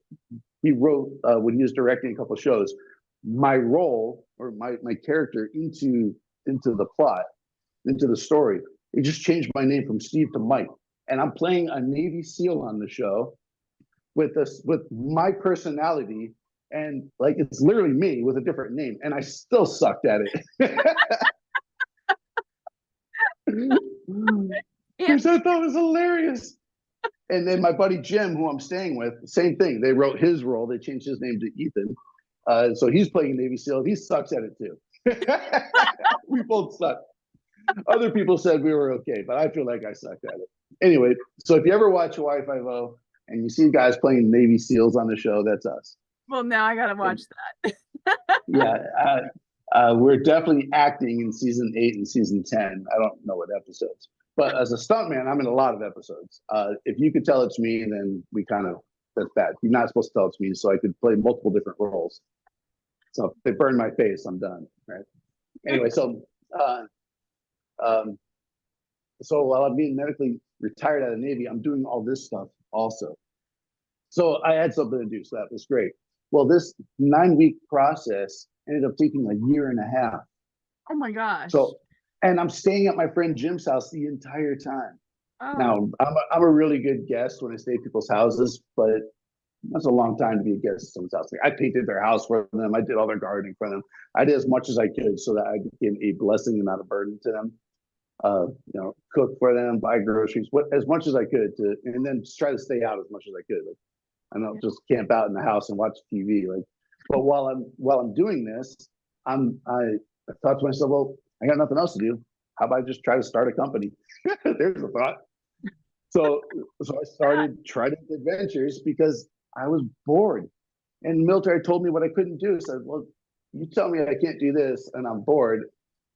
when he was directing a couple of shows, my role or my character into the plot, into the story. He just changed my name from Steve to Mike, and I'm playing a Navy SEAL on the show with my personality, and like it's literally me with a different name, and I still sucked at it. Which I thought was hilarious. And then my buddy Jim, who I'm staying with, same thing. They wrote his role. They changed his name to Ethan. So he's playing a Navy SEAL. He sucks at it too. We both suck. Other people said we were okay, but I feel like I sucked at it. Anyway, so if you ever watch Hawaii Five-0 and you see guys playing Navy SEAls on the show, that's us. Well, now I got to watch that. Yeah. We're definitely acting in season 8 and season 10. I don't know what episodes. But as a stuntman, I'm in a lot of episodes. If you could tell it's me, then that's bad. You're not supposed to tell it's me, so I could play multiple different roles. So if they burn my face, I'm done, right? Anyway, so while I'm being medically retired out of the Navy, I'm doing all this stuff also. So I had something to do, so that was great. Well, this 9-week process ended up taking a year and a half. Oh my gosh. So, and I'm staying at my friend Jim's house the entire time. Oh. Now, I'm a really good guest when I stay at people's houses, but that's a long time to be a guest at someone's house. Like, I painted their house for them. I did all their gardening for them. I did as much as I could so that I became a blessing and not a burden to them. Cook for them, buy groceries, as much as I could, and then just try to stay out as much as I could. Like, I don't just camp out in the house and watch TV. Like, but while I'm doing this, I thought to myself, well, I got nothing else to do. How about I just try to start a company? There's a thought. So I started Trident Adventures because I was bored, and the military told me what I couldn't do. So I said, well, you tell me I can't do this, and I'm bored.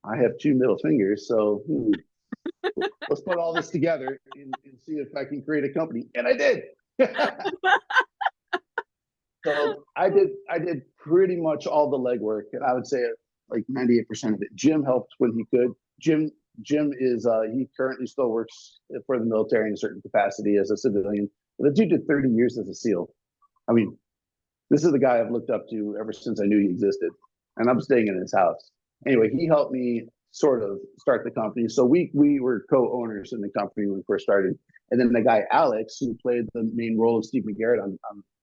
I have 2 middle fingers, so let's put all this together and see if I can create a company. And I did. So I did pretty much all the legwork, and I would say like 98% of it. Jim helped when he could. Jim is he currently still works for the military in a certain capacity as a civilian. But the dude did 30 years as a SEAL. I mean, this is the guy I've looked up to ever since I knew he existed, and I'm staying in his house. Anyway, he helped me sort of start the company. So we were co-owners in the company when we first started. And then the guy Alex, who played the main role of Steve McGarrett on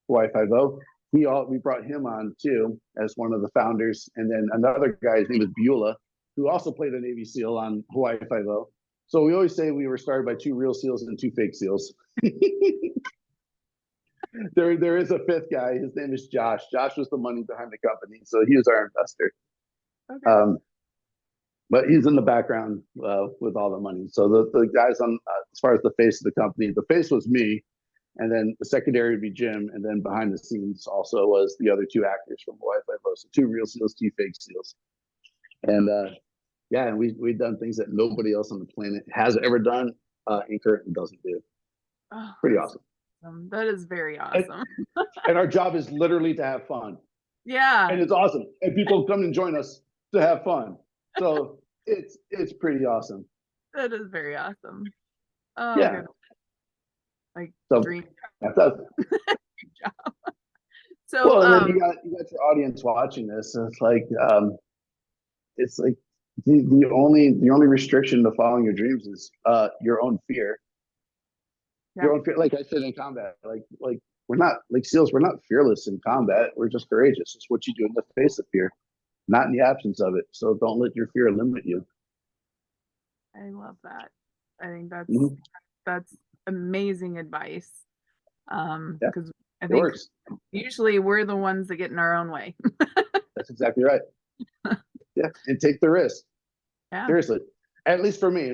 Hawaii Five-O, we brought him on too as one of the founders. And then another guy, his name is Beulah, who also played a Navy SEAL on Hawaii Five-O. So we always say we were started by 2 real SEALs and 2 fake SEALs. There is a fifth guy. His name is Josh. Josh was the money behind the company, so he was our investor. Okay. But he's in the background with all the money. So the guys on as far as the face of the company, the face was me, and then the secondary would be Jim, and then behind the scenes also was the other 2 actors from Hawaii Five-O. So 2 real SEALs, 2 fake SEAls, and yeah, and we've done things that nobody else on the planet has ever done, and currently doesn't do. Oh, pretty awesome. That is very awesome. And our job is literally to have fun. Yeah. And it's awesome. And people come and join us to have fun. So it's pretty awesome. That is very awesome. Oh, yeah. Goodness. Like so, dream. That's us. Good job. So well, and then you got your audience watching this. And it's like the only restriction to following your dreams is your own fear. Yeah. Your own fear. Like I said in combat, like we're not like SEALs, we're not fearless in combat. We're just courageous. It's what you do in the face of fear, not in the absence of it. So don't let your fear limit you. I love that. I think that's amazing advice. Because I think usually we're the ones that get in our own way. That's exactly right. Yeah, and take the risk. Yeah. Seriously. At least for me,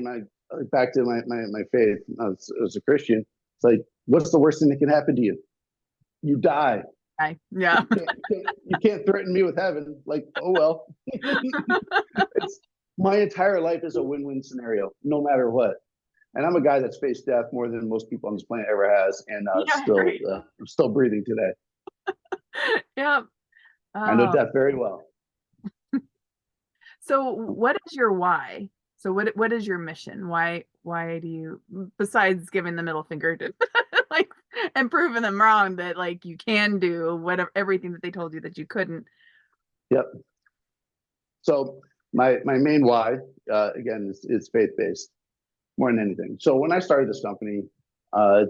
back to my faith as a Christian, it's like, what's the worst thing that can happen to you? You die. Yeah. You can't threaten me with heaven. Like, oh well. My entire life is a win-win scenario, no matter what. And I'm a guy that's faced death more than most people on this planet ever has, and I'm still breathing today. Yep. I know death very well. So what is your why? So what is your mission? Why do you, besides giving the middle finger to like and proving them wrong that like you can do everything that they told you that you couldn't? Yep. So my main why again is faith-based more than anything. So when I started this company, I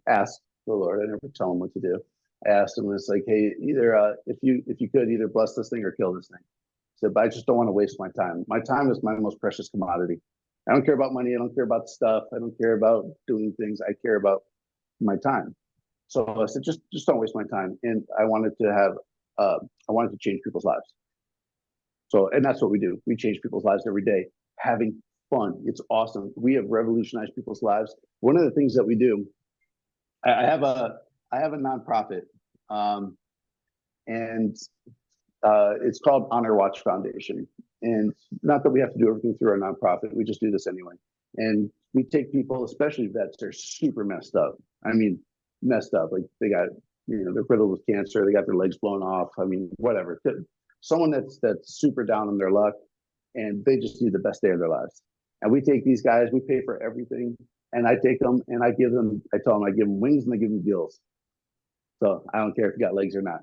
asked the Lord. I never tell him what to do. I asked him, it's like, hey, either if you could either bless this thing or kill this thing. I said, but I just don't want to waste my time. My time is my most precious commodity. I don't care about money. I don't care about stuff. I don't care about doing things. I care about my time. So I said, just don't waste my time. And I wanted to change people's lives. So, and that's what we do. We change people's lives every day, having fun. It's awesome. We have revolutionized people's lives. One of the things that we do, I have a nonprofit, and it's called Honor Watch Foundation. And not that we have to do everything through our nonprofit, we just do this anyway. And we take people, especially vets, that are super messed up. I mean, messed up. Like they got, they're riddled with cancer, they got their legs blown off. I mean, whatever. Someone that's super down on their luck, and they just need the best day of their lives. And we take these guys, we pay for everything, and I take them and I give them wings and I give them gills. So I don't care if you got legs or not.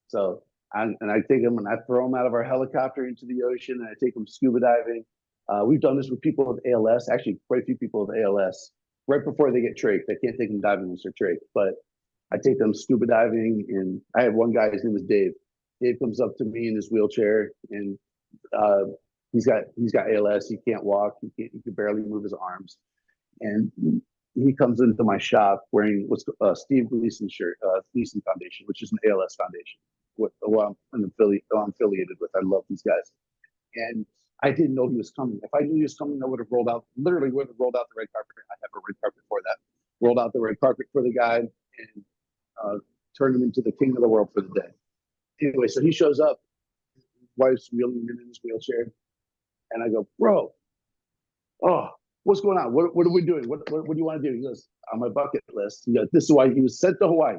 So I take them and I throw them out of our helicopter into the ocean, and I take them scuba diving. We've done this with people with ALS, actually quite a few people with ALS, right before they get trached. I can't take them diving once they're trached, but I take them scuba diving. And I have one guy, his name is Dave. Dave comes up to me in his wheelchair, and he's got ALS. He can't walk. He can barely move his arms. And he comes into my shop wearing what's Steve Gleason shirt, Gleason Foundation, which is an ALS foundation. I'm affiliated with. I love these guys. And I didn't know he was coming. If I knew he was coming, I would have rolled out the red carpet. I have a red carpet for that. Rolled out the red carpet for the guy and turned him into the king of the world for the day. Anyway, so he shows up, his wife's wheeling him in his wheelchair, and I go, bro, oh, what's going on? What are we doing? What do you want to do? He goes, on my bucket list. He goes, this is why he was sent to Hawaii,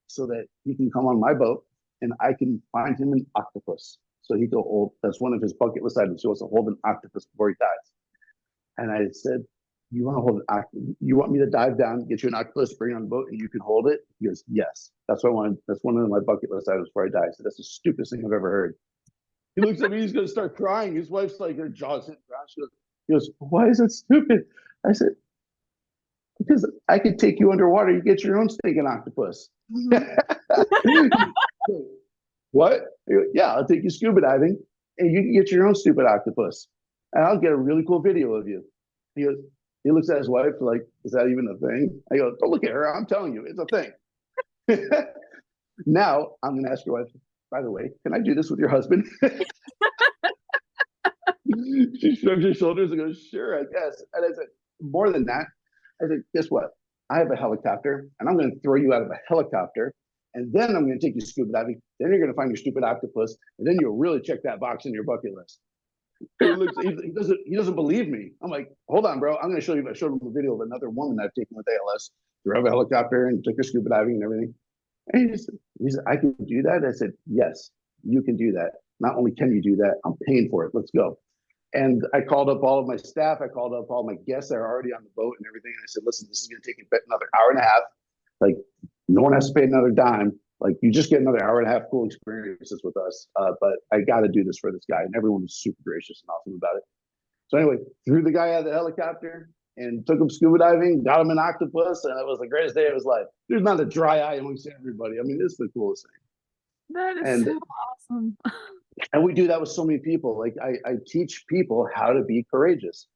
so that he can come on my boat and I can find him an octopus. So he go, that's one of his bucket list items. He wants to hold an octopus before he dies. And I said, you want to hold an octopus? You want me to dive down, get you an octopus, bring it on the boat, and you can hold it? He goes, yes. That's what I wanted. That's one of my bucket list items before I die. So that's the stupidest thing I've ever heard. He looks at me, he's going to start crying. His wife's like, her jaw's hitting the ground. He goes, why is it stupid? I said, because I could take you underwater. You get your own stinking octopus. Mhm. What? Yeah, I'll take you scuba diving and you can get your own stupid octopus. And I'll get a really cool video of you. He goes, he looks at his wife like, is that even a thing? I go, don't look at her. I'm telling you, it's a thing. Now I'm going to ask your wife, by the way, can I do this with your husband? She shrugs her shoulders and goes, sure, I guess. And I said, more than that, I said, guess what? I have a helicopter and I'm going to throw you out of a helicopter. And then I'm going to take you scuba diving. Then you're going to find your stupid octopus. And then you'll really check that box in your bucket list. He doesn't believe me. I'm like, hold on, bro. I'm going to show you. I showed him a video of another woman I've taken with ALS. Drove a helicopter and took her scuba diving and everything. And he said, I can do that. I said, yes, you can do that. Not only can you do that, I'm paying for it. Let's go. And I called up all of my staff. I called up all my guests that are already on the boat and everything. And I said, listen, this is going to take another hour and a half. Like, no one has to pay another dime. Like, you just get another hour and a half cool experiences with us. But I got to do this for this guy. And everyone was super gracious and awesome about it. So anyway, threw the guy out of the helicopter and took him scuba diving, got him an octopus. And it was the greatest day of his life. There's not a dry eye amongst everybody. I mean, this is the coolest thing. That is And so awesome. and we do that with so many people. Like I teach people how to be courageous.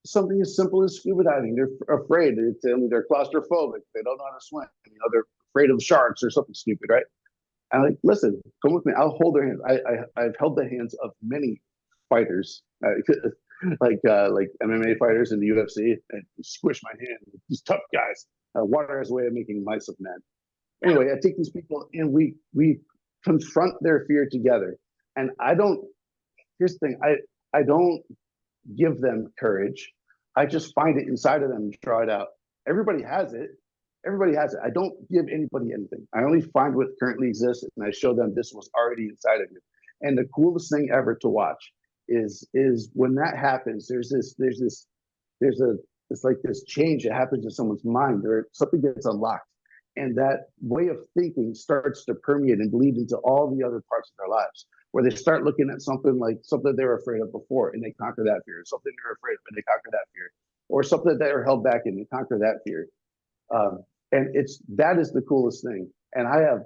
Something as simple as scuba diving. They're afraid. They're claustrophobic. They don't know how to swim. They're afraid of sharks or something stupid, right? And I'm like, listen, come with me. I'll hold their hands. I've held the hands of many fighters, like MMA fighters in the UFC, and squish my hand. These tough guys. Water has a way of making mice of men. Anyway, I take these people and we confront their fear together. And here's the thing, I don't give them courage. I just find it inside of them and draw it out. Everybody has it. Everybody has it. I don't give anybody anything. I only find what currently exists and I show them this was already inside of you. And the coolest thing ever to watch is when that happens, it's like this change that happens in someone's mind or something gets unlocked. And that way of thinking starts to permeate and bleed into all the other parts of their lives, where they start looking at something like something they were afraid of before and they conquer that fear, something they were afraid of and they conquer that fear, or something that they were held back in and conquer that fear. And that is the coolest thing. And I have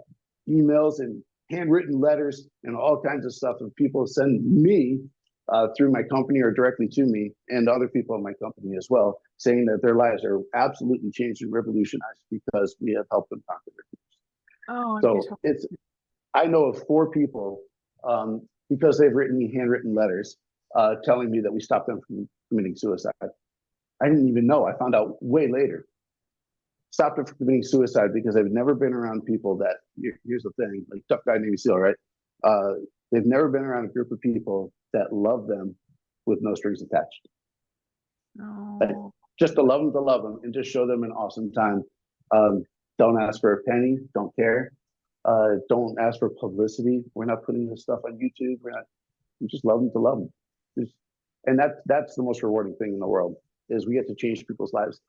emails and handwritten letters and all kinds of stuff of people send me through my company or directly to me and other people in my company as well, saying that their lives are absolutely changed and revolutionized because we have helped them conquer their fears. Oh, So I know of 4 people because they've written me handwritten letters telling me that we stopped them from committing suicide. I didn't even know. I found out way later. Stopped them from committing suicide because they've never been around people that, here's the thing, like tough guy Navy SEAL, right? They've never been around a group of people that love them with no strings attached. Like, just to love them and just show them an awesome time. Don't ask for a penny, don't care. Don't ask for publicity. We're not putting this stuff on YouTube. We just love them to love them. And that's the most rewarding thing in the world is we get to change people's lives.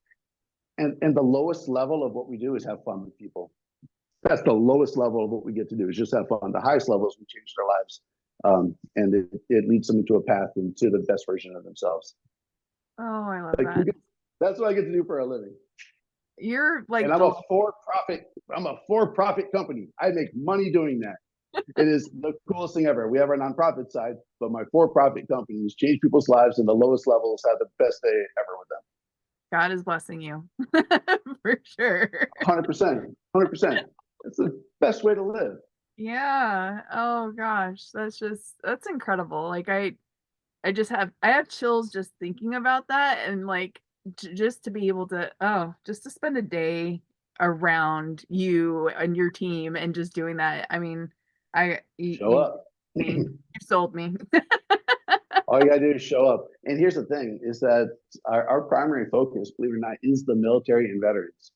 And the lowest level of what we do is have fun with people. That's the lowest level of what we get to do is just have fun. The highest level is we change their lives. And it leads them into a path into the best version of themselves. Oh, I love that. That's what I get to do for a living. You're like, and I'm a for-profit company. I make money doing that. It is the coolest thing ever. We have our nonprofit side, but my for-profit companies change people's lives and the lowest levels have the best day ever with them. God is blessing you for sure. 100%. It's the best way to live. Yeah. Oh gosh. That's incredible. Like I have chills just thinking about that. And like, just to be able to, just to spend a day around you and your team and just doing that. I mean, show up. You sold me. All you gotta do is show up. And here's the thing is that our primary focus, believe it or not, is the military and veterans.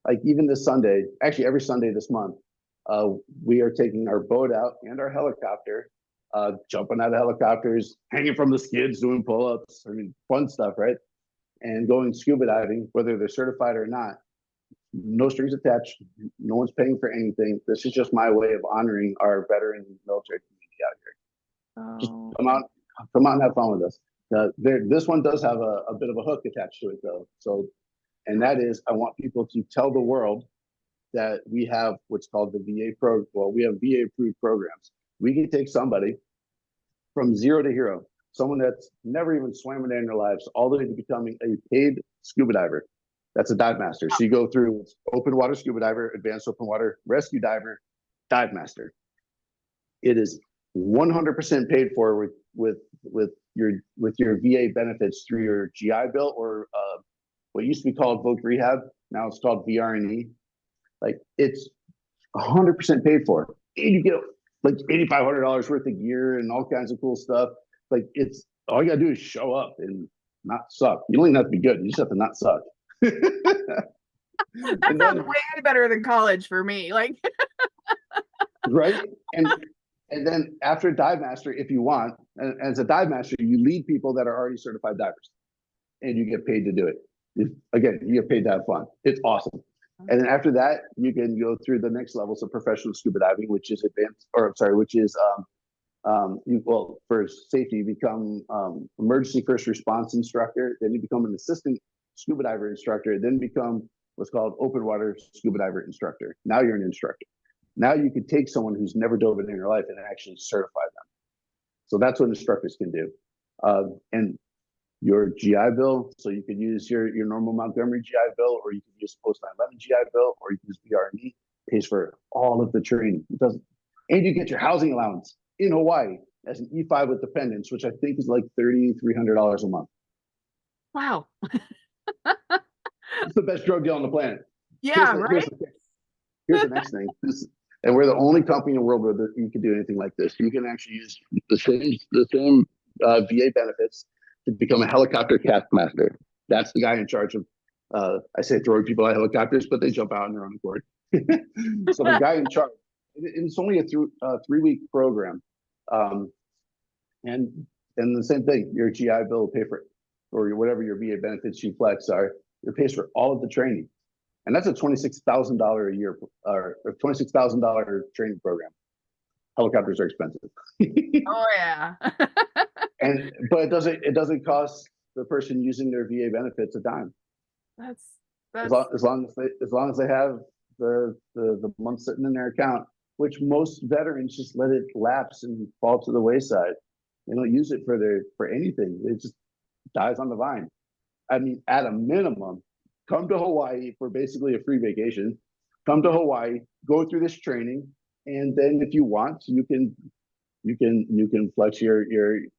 Like even this Sunday, actually every Sunday this month, we are taking our boat out and our helicopter, jumping out of helicopters, hanging from the skids, doing pull-ups. I mean, fun stuff, right? And going scuba diving, whether they're certified or not. No strings attached. No one's paying for anything. This is just my way of honoring our veteran military community out here. Just Oh, come out and have fun with us. This one does have a bit of a hook attached to it, though. So, and that is, I want people to tell the world that we have what's called the VA pro. Well, we have VA approved programs. We can take somebody from zero to hero, someone that's never even swam a day in their lives, all the way to becoming a paid scuba diver. That's a dive master. So you go through open water scuba diver, advanced open water rescue diver, dive master. It is 100% paid for with your VA benefits through your GI Bill or what used to be called voc rehab. Now it's called VR&E. Like it's 100% paid for, and you get like $8,500 worth of gear and all kinds of cool stuff. Like it's all you gotta do is show up and not suck. You don't even have to be good. You just have to not suck. that sounds way better than college for me. Like, right? And then after dive master, if you want, and as a dive master, you lead people that are already certified divers, and you get paid to do it. Again, you get paid to have fun. It's awesome. And then after that, you can go through the next levels of professional scuba diving, which is advanced, or I'm sorry, which is well, for safety, you become emergency first response instructor, then you become an assistant scuba diver instructor, then become what's called open water scuba diver instructor. Now you're an instructor. Now you could take someone who's never dove in their life and actually certify them. So that's what instructors can do. And your GI Bill, so you could use your normal Montgomery GI Bill, or you can use Post 911 GI Bill, or you can use VR&E, pays for all of the training. It doesn't, and you get your housing allowance in Hawaii as an E5 with dependents, which I think is like $3,300 a month. wow. It's the best drug deal on the planet. Yeah, right. Here's the next thing. And we're the only company in the world where you can do anything like this. You can actually use the same VA benefits to become a helicopter cast master. That's the guy in charge of, I say throwing people out of helicopters, but they jump out on their own accord. So the guy in charge, it's only a 3-week program. And the same thing, your GI Bill will pay for it, or whatever your VA benefits you flex are, it pays for all of the training. And that's a $26,000 a year, or $26,000 training program. Helicopters are expensive. Oh yeah. But it doesn't cost the person using their VA benefits a dime. That's as long as they have the month sitting in their account, which most veterans just let it lapse and fall to the wayside. They don't use it for anything. It just dies on the vine. I mean, at a minimum, come to Hawaii for basically a free vacation. Come to Hawaii, go through this training, and then if you want, you can flex your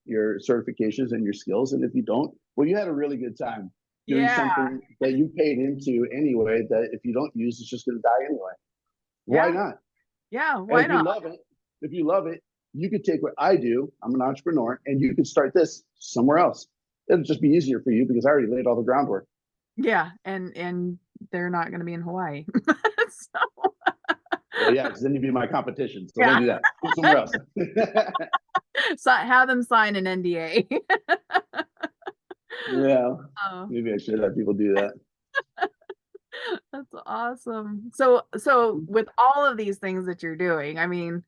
certifications and your skills. And if you don't, well, you had a really good time doing something that you paid into anyway, that if you don't use, it's just going to die anyway. Why not? Yeah, why not? If you love it, you could take what I do. I'm an entrepreneur, and you could start this somewhere else. It'll just be easier for you because I already laid all the groundwork. Yeah, and they're not going to be in Hawaii. So. Well, yeah, because then you'd be my competition. So don't do that. Go somewhere else. So have them sign an NDA. Yeah, maybe I should have people do that. That's awesome. So with all of these things that you're doing, I mean,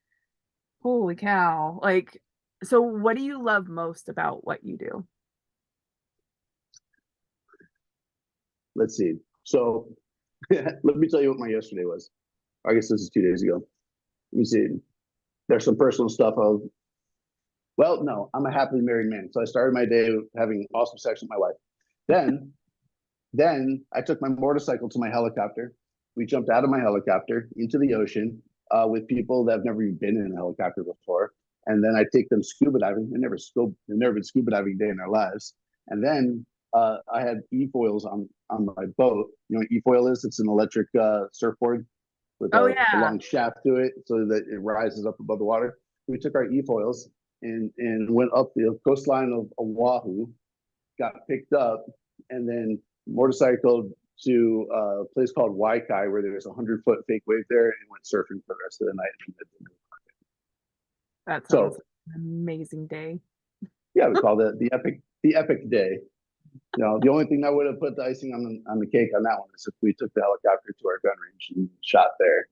holy cow. Like, so what do you love most about what you do? Let's see. So let me tell you what my yesterday was. I guess this is 2 days ago. Let me see. There's some personal stuff of, well, no, I'm a happily married man. So I started my day having awesome sex with my wife. Then I took my motorcycle to my helicopter. We jumped out of my helicopter into the ocean with people that have never even been in a helicopter before. And then I take them scuba diving. They've never been scuba diving a day in their lives. And then I had e-foils on my boat. You know what e-foil is? It's an electric surfboard with a long shaft to it so that it rises up above the water. We took our e-foils and went up the coastline of Oahu, got picked up, and then motorcycled to a place called Waikai, where there's a 100-foot fake wave there, and went surfing for the rest of the night. That sounds like an amazing day. Yeah, we call it the epic day. You know, the only thing that would have put the icing on the cake on that one is if we took the helicopter to our gun range and shot there.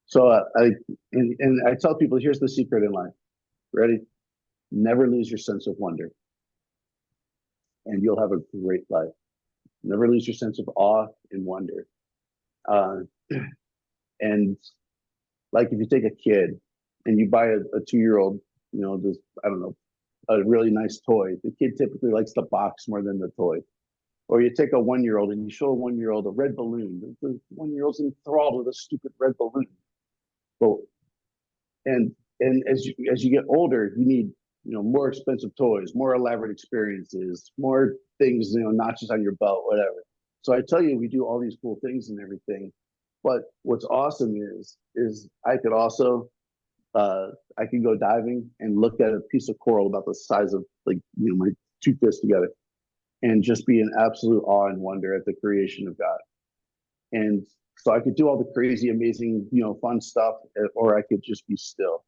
So I tell people, here's the secret in life. Ready? Never lose your sense of wonder, and you'll have a great life. Never lose your sense of awe and wonder. Uh, and like if you take a kid and you buy a 2-year-old, just, I don't know, a really nice toy, the kid typically likes the box more than the toy. Or you take a 1-year-old and you show a 1-year-old a red balloon. The 1-year-old's enthralled with a stupid red balloon. But and as you get older, you need more expensive toys, more elaborate experiences, more things, notches on your belt, whatever. So I tell you, we do all these cool things and everything. But what's awesome is I could also I can go diving and look at a piece of coral about the size of my two fists together, and just be in absolute awe and wonder at the creation of God. And so I could do all the crazy, amazing, fun stuff, or I could just be still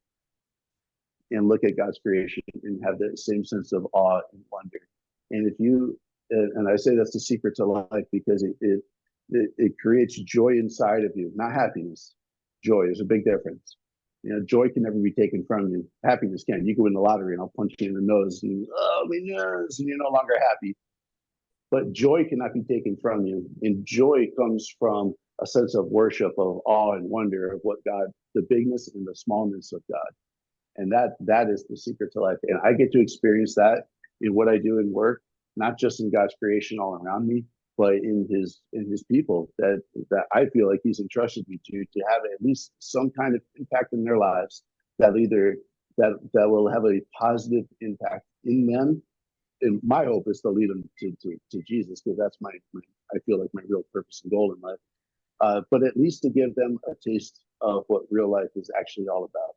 and look at God's creation and have that same sense of awe and wonder. And if you, and I say that's the secret to life, because it creates joy inside of you, not happiness. Joy. There's a big difference. Joy can never be taken from you. Happiness can. You can win the lottery and I'll punch you in the nose and my nose, and you're no longer happy. But joy cannot be taken from you. And joy comes from a sense of worship, of awe and wonder of what God, the bigness and the smallness of God. And that is the secret to life. And I get to experience that in what I do in work, not just in God's creation all around me, but in his people that I feel like he's entrusted me to have at least some kind of impact in their lives, that either that will have a positive impact in them. And my hope is to lead them to Jesus, because that's my I feel like my real purpose and goal in life. But at least to give them a taste of what real life is actually all about.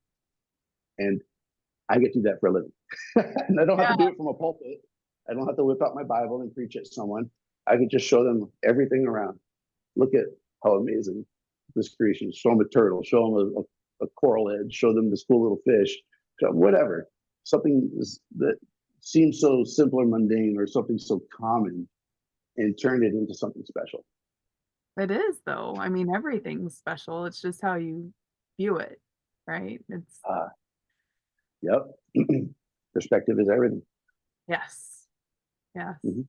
And I get to do that for a living. And I don't have to do it from a pulpit. I don't have to whip out my Bible and preach at someone. I could just show them everything around. Look at how amazing this creation is. Show them a turtle, show them a coral head, show them this cool little fish, whatever. Something that seems so simple or mundane, or something so common, and turn it into something special. It is, though. I mean, everything's special. It's just how you view it, right? It's Yep. Perspective is everything. yes. Yes. Mm-hmm.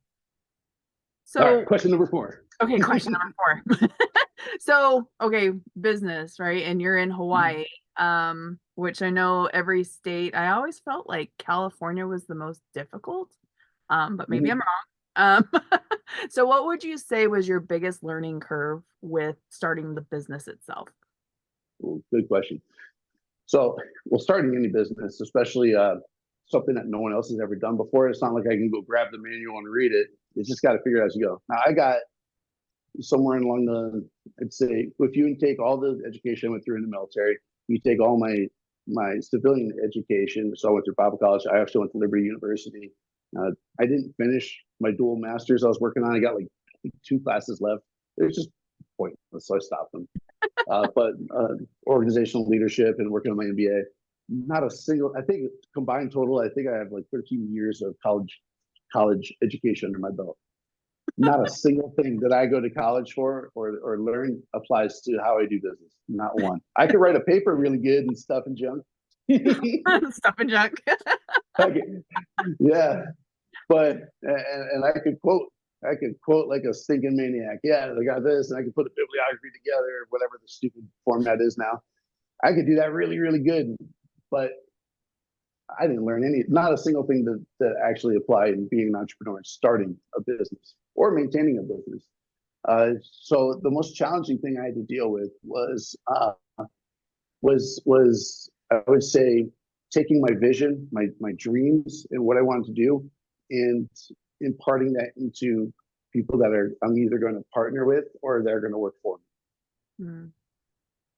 So, all right, question number 4. Okay, question number 4. So, okay, business, right? And you're in Hawaii, which I know every state, I always felt like California was the most difficult, but maybe I'm wrong. So what would you say was your biggest learning curve with starting the business itself? Ooh, good question. So, well, starting any business, especially something that no one else has ever done before, it's not like I can go grab the manual and read it. You just got to figure it out as you go. Now, I got somewhere along I'd say, if you take all the education I went through in the military, you take all my civilian education. So I went through Bible college. I actually went to Liberty University. I didn't finish my dual masters I was working on. I got like 2 classes left. It was just pointless, so I stopped them. But organizational leadership and working on my MBA, not a single, I think combined total, I think I have like 13 years of college education under my belt. Not a single thing that I go to college for or learn applies to how I do business. Not one. I could write a paper really good and stuff and junk. Stuff and junk. Yeah, but and I could quote like a stinking maniac. Yeah, they got this, and I could put a bibliography together, whatever the stupid format is now. I could do that really, really good, but I didn't learn not a single thing that actually applied in being an entrepreneur and starting a business or maintaining a business. So the most challenging thing I had to deal with was I would say taking my vision, my dreams, and what I wanted to do, and imparting that into people that I'm either going to partner with or they're going to work for me. Mm.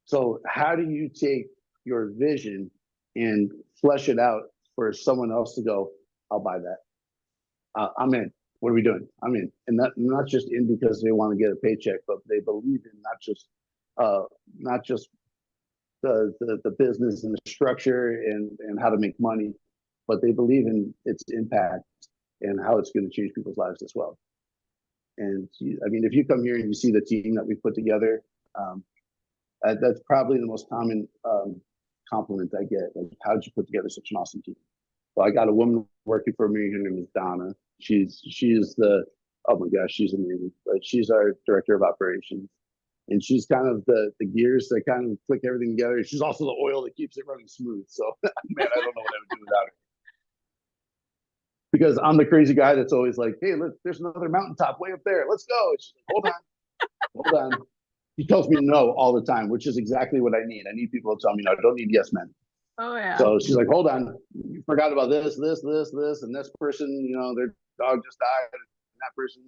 So how do you take your vision and flesh it out for someone else to go, I'll buy that. I'm in. What are we doing? I'm in. And not just in because they want to get a paycheck, but they believe in not just the business and the structure and how to make money, but they believe in its impact and how it's going to change people's lives as well. And I mean, if you come here and you see the team that we put together, that's probably the most common compliment I get. Like, how did you put together such an awesome team? So I got a woman working for me. Her name is Donna. She's the oh my gosh, she's amazing. But she's our director of operations, and she's kind of the gears that kind of click everything together. She's also the oil that keeps it running smooth. So man, I don't know what I would do without her. Because I'm the crazy guy that's always like, hey, look, there's another mountaintop way up there. Let's go. She's like, hold on. He tells me no all the time, which is exactly what I need. I need people to tell me no. I don't need yes men. Oh yeah. So she's like, hold on, you forgot about this, and this person, their dog just died, and that person,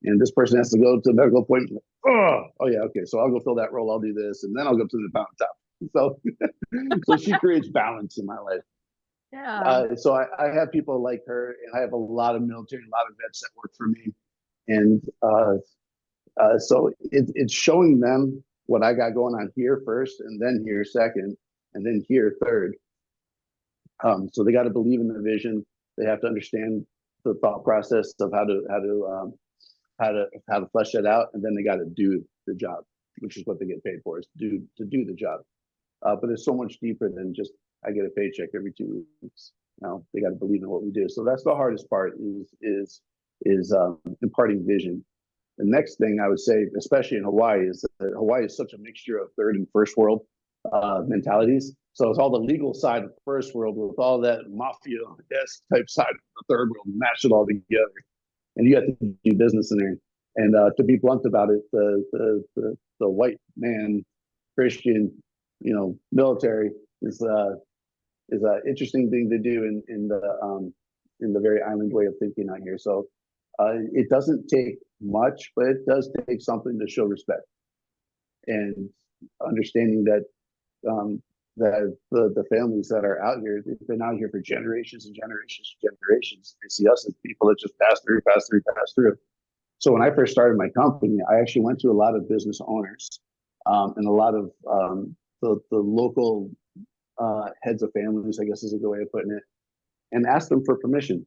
and this person has to go to a medical appointment. Oh yeah, okay. So I'll go fill that role. I'll do this, and then I'll go to the mountaintop. So, so she creates balance in my life. Yeah. So I have people like her, and I have a lot of military, a lot of vets that work for me, and so it's showing them what I got going on here first, and then here second, and then here third. So they got to believe in the vision. They have to understand the thought process of how to flesh that out, and then they got to do the job, which is what they get paid for, is to do the job. But it's so much deeper than just I get a paycheck every 2 weeks. They got to believe in what we do. So that's the hardest part is imparting vision. The next thing I would say, especially in Hawaii, is that Hawaii is such a mixture of third and first world mentalities. So it's all the legal side of first world with all that mafia-esque type side of the third world, mash it all together, and you have to do business in there. And to be blunt about it, the white man Christian, military is an interesting thing to do in the very island way of thinking out here. So it doesn't take much, but it does take something to show respect and understanding that that the families that are out here, they've been out here for generations and generations and generations. They see us as people that just pass through. So when I first started my company, I actually went to a lot of business owners and a lot of the local heads of families, I guess is a good way of putting it, and asked them for permission.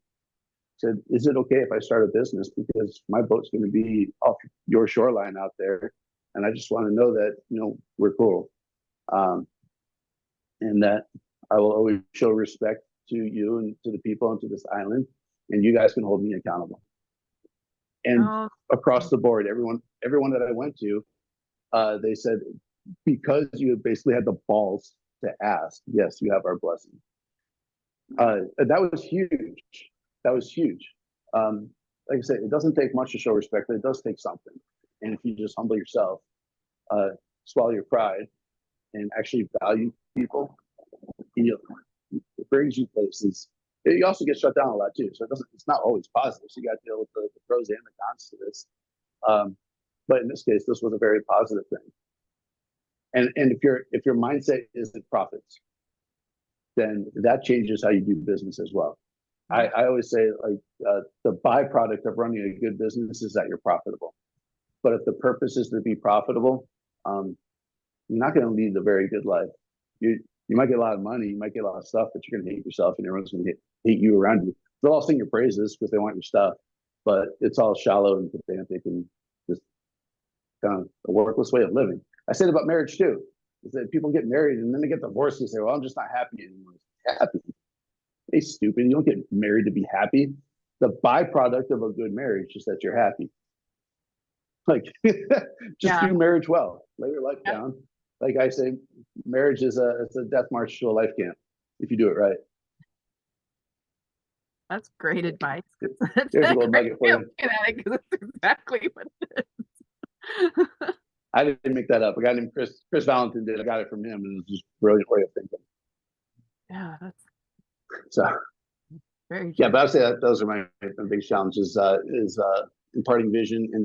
Said, is it okay if I start a business, because my boat's going to be off your shoreline out there, and I just want to know that we're cool, and that I will always show respect to you and to the people and to this island, and you guys can hold me accountable. And across the board, everyone that I went to, they said, because you basically had the balls to ask, yes, you have our blessing. That was huge. That was huge. Like I said, it doesn't take much to show respect, but it does take something. And if you just humble yourself, swallow your pride, and actually value people, it brings you places. You also get shut down a lot too, so it's not always positive. So you got to deal with the pros and the cons to this. But in this case, this was a very positive thing. And if your mindset isn't profits, then that changes how you do business as well. I always say, the byproduct of running a good business is that you're profitable. But if the purpose is to be profitable, you're not going to lead a very good life. You might get a lot of money, you might get a lot of stuff, but you're going to hate yourself, and everyone's going to hate you around you. They'll all sing your praises because they want your stuff, but it's all shallow and pedantic and just kind of a worthless way of living. I said about marriage too, is that people get married and then they get divorced and say, well, I'm just not happy anymore. Happy? Hey, stupid. You don't get married to be happy. The byproduct of a good marriage is that you're happy. Like, just do marriage well. Lay your life down. Like I say, marriage is it's a death march to a life camp if you do it right. That's great advice. There's a little nugget for you. Because it's exactly what it is. I didn't make that up. A guy named Chris Valentin did. I got it from him, and it was just a brilliant way of thinking. Yeah, that's so very true. Yeah, but I'd say that those are my biggest challenges: is imparting vision, and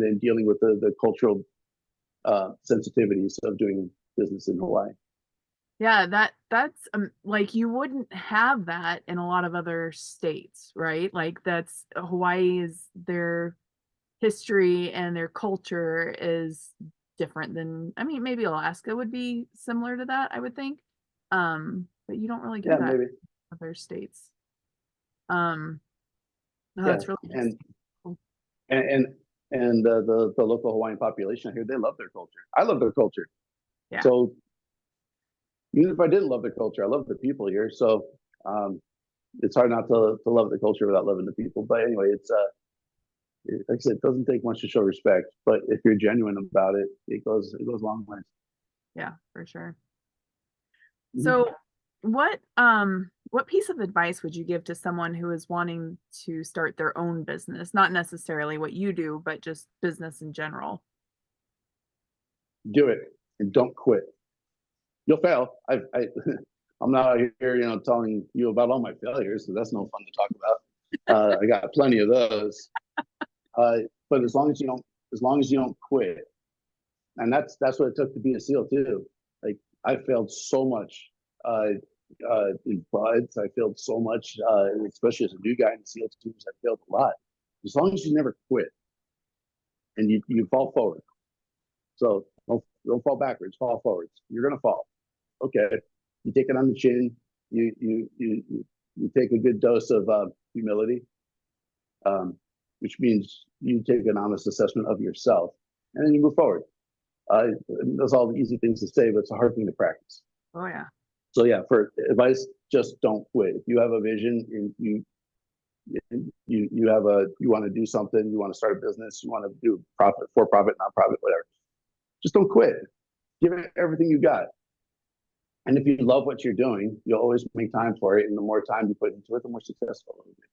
then dealing with the cultural sensitivities of doing business in Hawaii. Yeah, that's like, you wouldn't have that in a lot of other states, right? Like, that's Hawaii, is their history and their culture is different than, I mean, maybe Alaska would be similar to that, I would think. But you don't really get that maybe. in other states. No, Yeah, that's really cool. and the local Hawaiian population here, they love their culture. I love their culture. Yeah. So even if I didn't love the culture, I love the people here. So it's hard not to love the culture without loving the people. But anyway, like I said, it doesn't take much to show respect, but if you're genuine about it, it goes a long way. Yeah, for sure. Mhm. So what piece of advice would you give to someone who is wanting to start their own business? Not necessarily what you do, but just business in general. Do it and don't quit. You'll fail. I'm not out here, telling you about all my failures, so that's no fun to talk about. I got plenty of those. But as long as you don't quit, and that's what it took to be a SEAL too. Like I failed so much in buds. I failed so much, especially as a new guy in the SEAL teams. I failed a lot. As long as you never quit and you fall forward. So don't fall backwards, fall forwards. You're gonna fall. Okay. You take it on the chin. You take a good dose of humility, which means you take an honest assessment of yourself, and then you move forward. Those are all the easy things to say, but it's a hard thing to practice. Oh yeah. So yeah, for advice, just don't quit. If you have a vision and you want to do something, you want to start a business, you want to do profit, for profit, non-profit, whatever, just don't quit. Give it everything you got. And if you love what you're doing, you'll always make time for it. And the more time you put into it, the more successful it will be.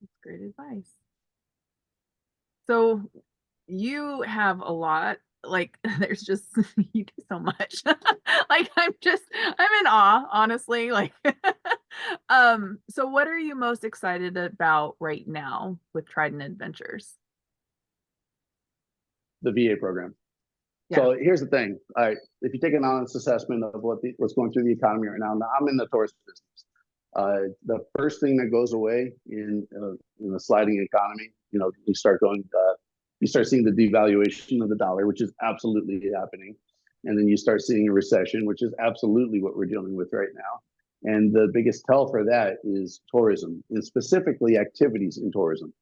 That's great advice. So you have a lot, like there's just you do so much. Like I'm in awe, honestly. Like so what are you most excited about right now with Trident Adventures? The VA program. Yeah. So here's the thing. All right, if you take an honest assessment of what's going through the economy right now, I'm in the tourist business. The first thing that goes away in the sliding economy, you start seeing the devaluation of the dollar, which is absolutely happening, and then you start seeing a recession, which is absolutely what we're dealing with right now. And the biggest tell for that is tourism, and specifically activities in tourism.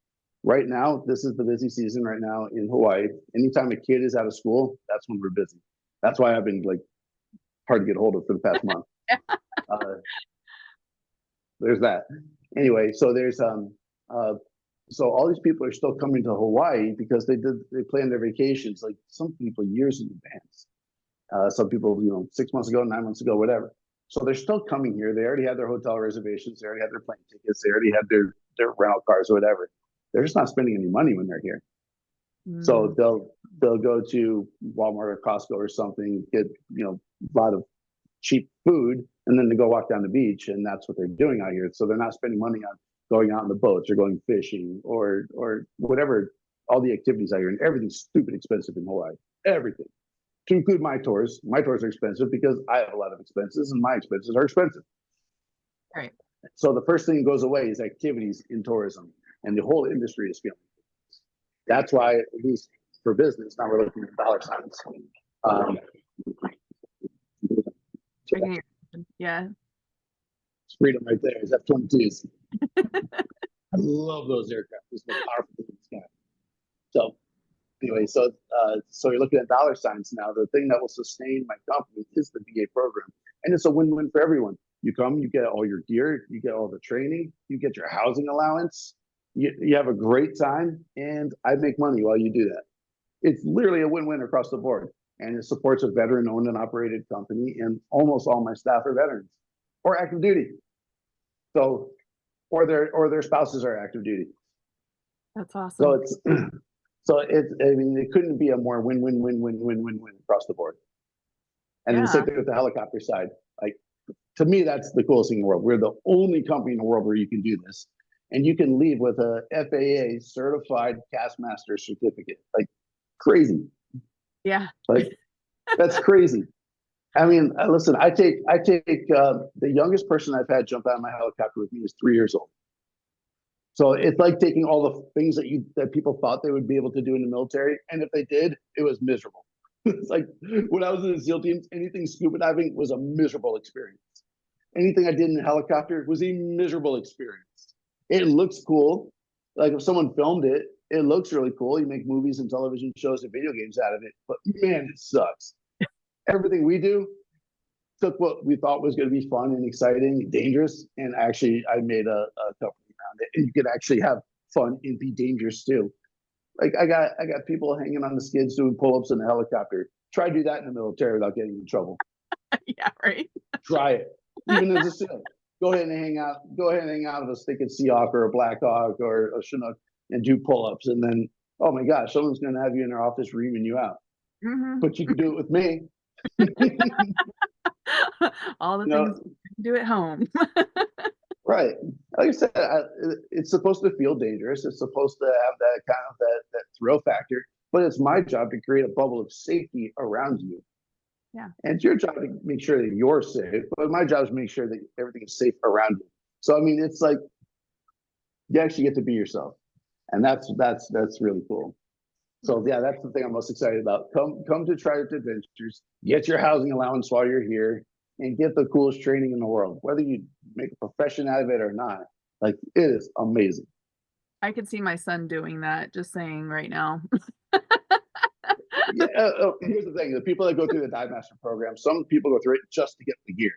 Right now, this is the busy season right now in Hawaii. Anytime a kid is out of school, that's when we're busy. That's why I've been like hard to get hold of for the past month. There's that. Anyway, so so all these people are still coming to Hawaii because they planned their vacations, like some people years in advance. Some people, 6 months ago, 9 months ago, whatever. So they're still coming here. They already had their hotel reservations. They already had their plane tickets. They already had their rental cars or whatever. They're just not spending any money when they're here. So they'll go to Walmart or Costco or something, get a lot of cheap food, and then they go walk down the beach, and that's what they're doing out here. So they're not spending money on going out on the boats or going fishing or whatever, all the activities out here. And everything's stupid expensive in Hawaii. Everything. To include my tours. My tours are expensive because I have a lot of expenses, and my expenses are expensive. Right. So the first thing that goes away is activities in tourism, and the whole industry is feeling it. That's why, at least for business, now we're looking at dollar signs. Yeah. It's freedom right there. It's F-22s. I love those aircraft. It's the most powerful thing in the sky. So anyway, so you're looking at dollar signs now. The thing that will sustain my company is the VA program, and it's a win-win for everyone. You come, you get all your gear, you get all the training, you get your housing allowance, you have a great time, and I make money while you do that. It's literally a win-win across the board, and it supports a veteran-owned and operated company, and almost all my staff are veterans or active duty. So, or their spouses are active duty. That's awesome. So it couldn't be a more win-win across the board. And then the same thing with the helicopter side. Like, to me, that's the coolest thing in the world. We're the only company in the world where you can do this, and you can leave with a FAA certified cast master certificate. Like, crazy. Yeah. Like, that's crazy. I mean, listen, I take the youngest person I've had jump out of my helicopter with me is 3 years old. So it's like taking all the things that people thought they would be able to do in the military, and if they did, it was miserable. It's like when I was in the SEAL teams, anything scuba diving was a miserable experience. Anything I did in a helicopter was a miserable experience. It looks cool. Like if someone filmed it, it looks really cool. You make movies and television shows and video games out of it, but man, it sucks. Everything we do, took what we thought was going to be fun and exciting, dangerous, and actually I made a company around it. And you could actually have fun and be dangerous too. Like I got people hanging on the skids doing pull-ups in a helicopter. Try to do that in the military without getting in trouble. Yeah, right. Try it. Even as a SEAL. Go ahead and hang out. Go ahead and hang out with a stinking Seahawk or a Black Hawk or a Chinook and do pull-ups. And then, oh my gosh, someone's going to have you in their office reaming you out. Mm-hmm. But you can do it with me. All the You things know, you can do at home. right. Like I said, it's supposed to feel dangerous. It's supposed to have that kind of that thrill factor. But it's my job to create a bubble of safety around you. Yeah. And it's your job to make sure that you're safe. But my job is to make sure that everything is safe around you. So I mean, it's like you actually get to be yourself, and that's really cool. So yeah, that's the thing I'm most excited about. Come to Trident Adventures, get your housing allowance while you're here, and get the coolest training in the world. Whether you make a profession out of it or not, like it is amazing. I could see my son doing that, just saying right now. Yeah, here's the thing: the people that go through the Dive Master program, some people go through it just to get the gear.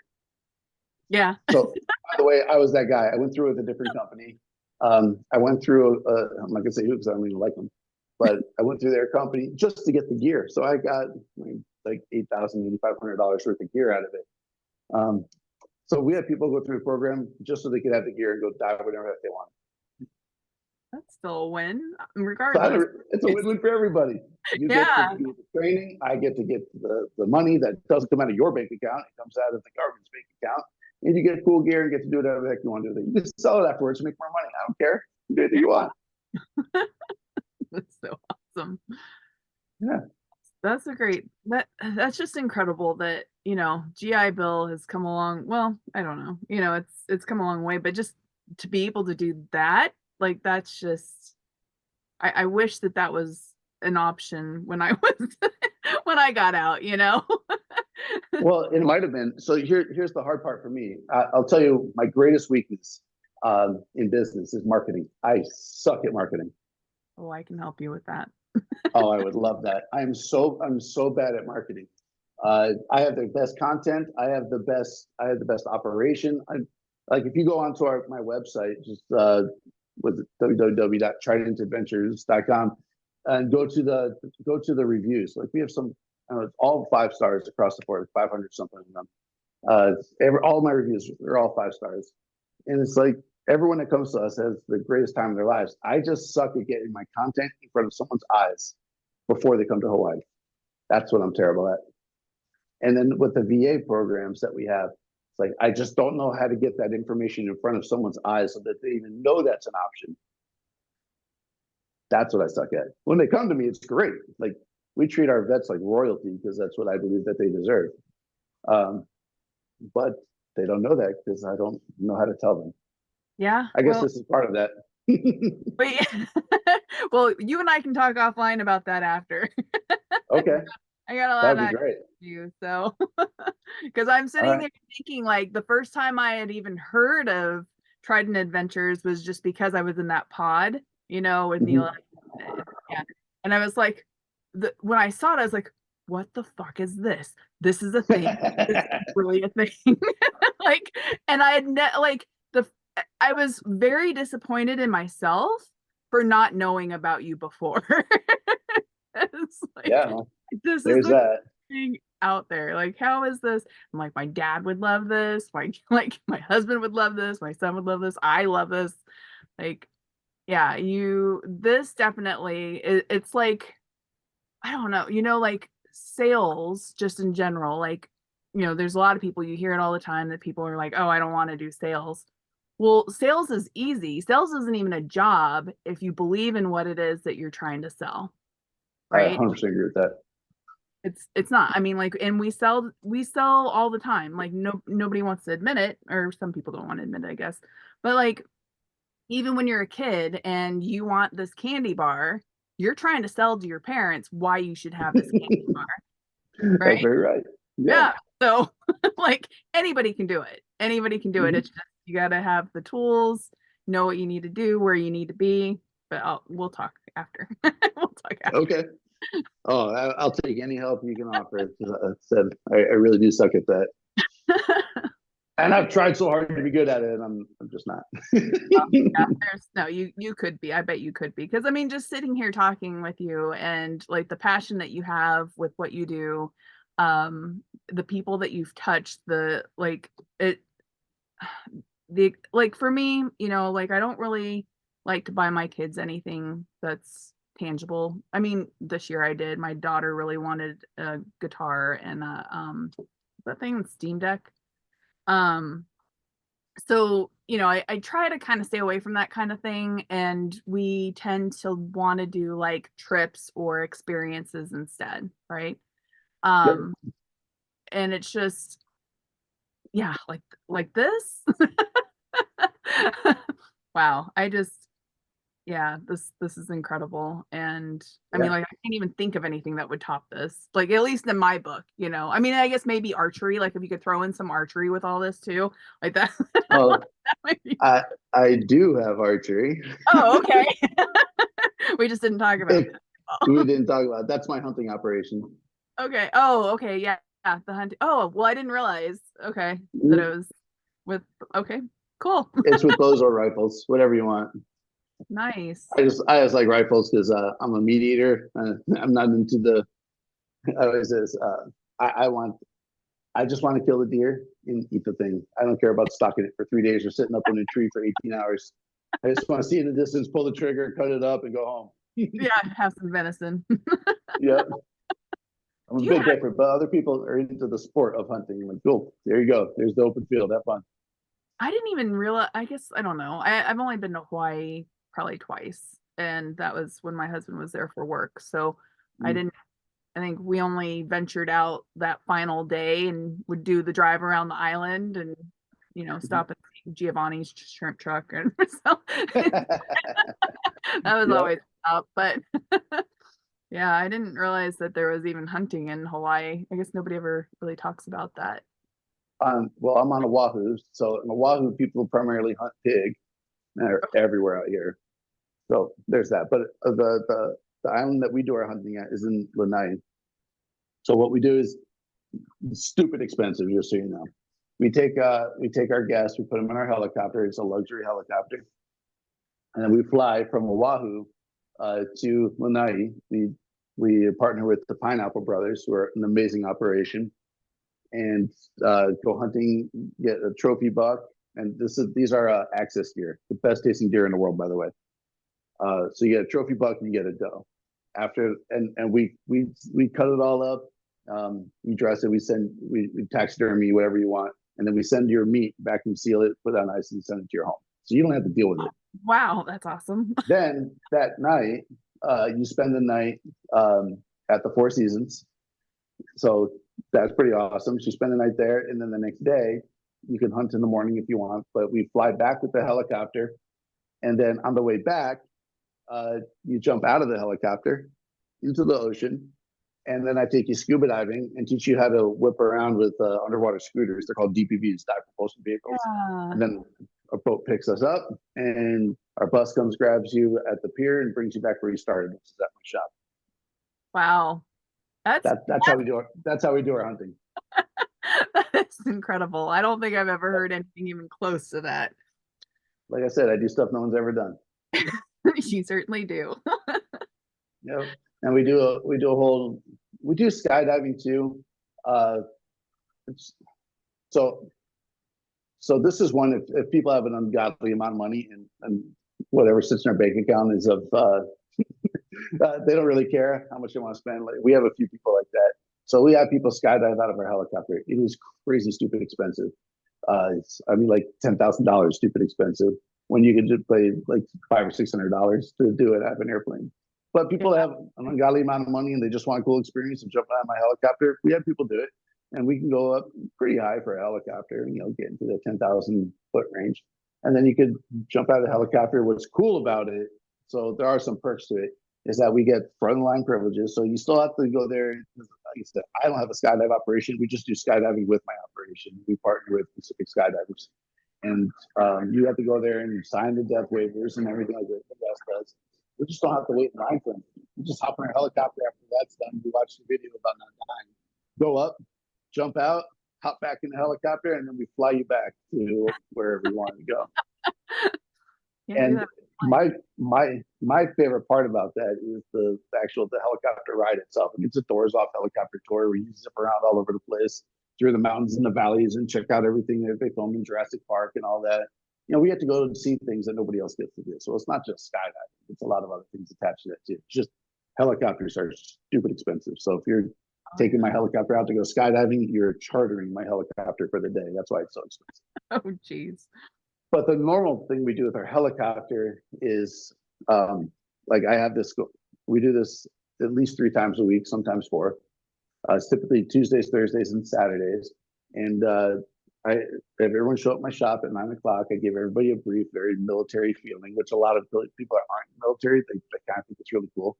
Yeah. So, by the way, I was that guy. I went through with a different company. I went through. I'm not gonna say who because I don't even like them, but I went through their company just to get the gear. So I got like $8,000, $8,500 worth of gear out of it. So we had people go through the program just so they could have the gear and go dive whenever they want. That's still a win, So regardless. it's a win-win for everybody. You get Yeah. to do the training. I get to get the money that doesn't come out of your bank account. It comes out of the government's bank account. And you get cool gear and get to do whatever the heck you want to do. You can sell it afterwards and make more money. I don't care. You do anything you want. That's so awesome. Yeah. That's a great that's just incredible that, GI Bill has come along. Well, I don't know. It's come a long way, but just to be able to do that, like that's just I wish that was an option when I was when I got out. Well, it might have been. So here's the hard part for me. I'll tell you my greatest weakness in business is marketing. I suck at marketing. Oh, I can help you with that. Oh, I would love that. I'm so bad at marketing. I have the best content. I have the best operation. Like if you go onto my website, just with www.tridentadventures.com and go to the reviews. Like we have some, it's all 5 stars across the board, 500 something of them. All my reviews are all 5 stars, and it's like everyone that comes to us has the greatest time of their lives. I just suck at getting my content in front of someone's eyes before they come to Hawaii. That's what I'm terrible at. And then with the VA programs that we have, it's like I just don't know how to get that information in front of someone's eyes so that they even know that's an option. That's what I suck at. When they come to me, it's great. Like we treat our vets like royalty because that's what I believe that they deserve. But they don't know that because I don't know how to tell them. Yeah. I guess this is part of that. But well, you and I can talk offline about that after. Okay. I got a lot That'd be of great. you, so because I'm sitting there thinking like the first time I had even heard of Trident Adventures was just because I was in that pod, with Neil. Yeah. And I was like, when I saw it, I was like, what the fuck is this? This is a thing. This is really a thing. Like, and I had I was very disappointed in myself for not knowing about you before. It's like, yeah, this there's is that thing out there. Like, how is this? I'm like, my dad would love this. My husband would love this. My son would love this. I love this. Like, yeah, this definitely, it's like, I don't know, like sales just in general, like, there's a lot of people, you hear it all the time that people are like, oh, I don't want to do sales. Well, sales is easy. Sales isn't even a job if you believe in what it is that you're trying to sell. I Right? 100% agree with that. It's not. I mean, like, and we sell all the time. Like nobody wants to admit it, or some people don't want to admit it, I guess. But like even when you're a kid and you want this candy bar, you're trying to sell to your parents why you should have this candy bar. Right? That's very right. Yeah. So like anybody can do it. Anybody can do it. It's just you got to have the tools, know what you need to do, where you need to be. But we'll talk after. We'll talk after. Okay. Oh, I'll take any help you can offer. I really do suck at that. And I've tried so hard to be good at it, and I'm just not. Yeah, there's no, you could be. I bet you could be. Because I mean, just sitting here talking with you and like the passion that you have with what you do, the people that you've touched, the like it the like for me, like I don't really like to buy my kids anything that's tangible. I mean, this year I did. My daughter really wanted a guitar and that thing Steam Deck. Um so I try to kind of stay away from that kind of thing, and we tend to want to do like trips or experiences instead, right? Yep. um and it's just, yeah, like this. Wow, I just, yeah, this is incredible. And I mean, Yeah. like, I can't even think of anything that would top this, like, at least in my book. I mean, I guess maybe archery, like if you could throw in some archery with all this too, like that. Well, That might be. I do have archery. Oh, okay. We just didn't talk about If that. we didn't talk about it, that's my hunting operation. Okay. Oh, okay. Yeah. Yeah. The hunt. Oh, well, I didn't realize. Okay. That it Mhm. was with, okay. Cool. It's with bows or rifles, whatever you want. Nice. I just like rifles because I'm a meat eater. I'm not into the. I always says I just want to kill the deer and eat the thing. I don't care about stalking it for 3 days or sitting up in a tree for 18 hours. I just want to see it in the distance, pull the trigger, cut it up, and go home. Yeah. Have some venison. Yeah, I'm a Do you bit have, different, but other people are into the sport of hunting. I'm like, cool, there you go. There's the open field. Have fun. I didn't even realize, I guess, I don't know. I've only been to Hawaii probably twice. And that was when my husband was there for work. So I Mm-hmm. didn't, I think we only ventured out that final day and would do the drive around the island and, stop at Giovanni's shrimp truck. And so that was Yeah. always up. But yeah, I didn't realize that there was even hunting in Hawaii. I guess nobody ever really talks about that. Well, I'm on Oahu, so in Oahu, people primarily hunt pig. They're everywhere out here. So there's that. But the island that we do our hunting at is in Lanai. So what we do is stupid expensive, just so you know. We take our guests, we put them in our helicopter. It's a luxury helicopter, and then we fly from Oahu to Lanai. We partner with the Pineapple Brothers, who are an amazing operation, and go hunting, get a trophy buck. And these are access deer, the best tasting deer in the world, by the way. So you get a trophy buck and you get a doe. After and we cut it all up. We dress it. We taxidermy whatever you want, and then we send your meat, vacuum seal it, put it on ice, and send it to your home. So you don't have to deal with it. Wow, that's awesome. Then that night, you spend the night at the Four Seasons. So that's pretty awesome. So you spend the night there, and then the next day you can hunt in the morning if you want. But we fly back with the helicopter, and then on the way back, you jump out of the helicopter into the ocean, and then I take you scuba diving and teach you how to whip around with underwater scooters. They're called DPVs, dive propulsion vehicles. Yeah. And then a boat picks us up, and our bus comes, grabs you at the pier, and brings you back where you started, which is at my shop. Wow. That's That's how we do it. That's how we do our hunting. that's incredible. I don't think I've ever heard anything even close to that. Like I said, I do stuff no one's ever done. You certainly do. Yep. And we do skydiving too. Uh, so so this is one if people have an ungodly amount of money and whatever sits in their bank account is of they don't really care how much they want to spend. Like we have a few people like that. So we have people skydive out of our helicopter. It is crazy, stupid expensive. I mean, like $10,000, stupid expensive. When you could just pay like $500 or $600 to do it out of an airplane. But people Yeah. have an ungodly amount of money and they just want a cool experience and jump out of my helicopter. We have people do it, and we can go up pretty high for a helicopter. Get into the 10,000 foot range, and then you could jump out of the helicopter. What's cool about it? So there are some perks to it. Is that we get frontline privileges. So you still have to go there. Like I said, I don't have a skydive operation. We just do skydiving with my operation. We partner with Pacific Skydivers, and you have to go there and sign the death waivers and everything like that. The rest does. We just don't have to wait in line for them. We just hop in our helicopter after that's done. We watch the video about not dying. Go up, jump out, hop back in the helicopter, and then we fly you back to wherever you want to go. Can't do And that. my favorite part about that is the helicopter ride itself. It's a doors off helicopter tour where you zip around all over the place through the mountains and the valleys and check out everything that they filmed in Jurassic Park and all that. We have to go and see things that nobody else gets to do. So it's not just skydiving; it's a lot of other things attached to that too. Just helicopters are stupid expensive. So if you're taking my helicopter out to go skydiving, you're chartering my helicopter for the day. That's why it's so expensive. Oh, geez. But the normal thing we do with our helicopter is like I have this, we do this at least 3 times a week, sometimes 4. It's typically Tuesdays, Thursdays, and Saturdays. And I have everyone show up at my shop at 9 o'clock. I give everybody a brief, very military feeling, which a lot of people that aren't military, they kind of think it's really cool.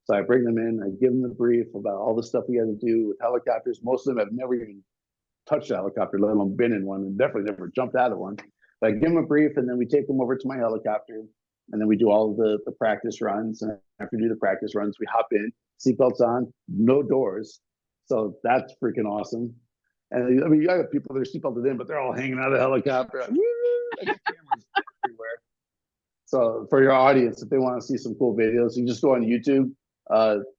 So I bring them in, I give them the brief about all the stuff we got to do with helicopters. Most of them have never even touched a helicopter, let alone been in one, and definitely never jumped out of one. But I give them a brief, and then we take them over to my helicopter, and then we do all the practice runs. And after we do the practice runs, we hop in, seatbelts on, no doors. So that's freaking awesome. And I mean, you got people that are seatbelted in, but they're all hanging out of the helicopter. Like, I got cameras everywhere. So for your audience, if they want to see some cool videos, you can just go on YouTube,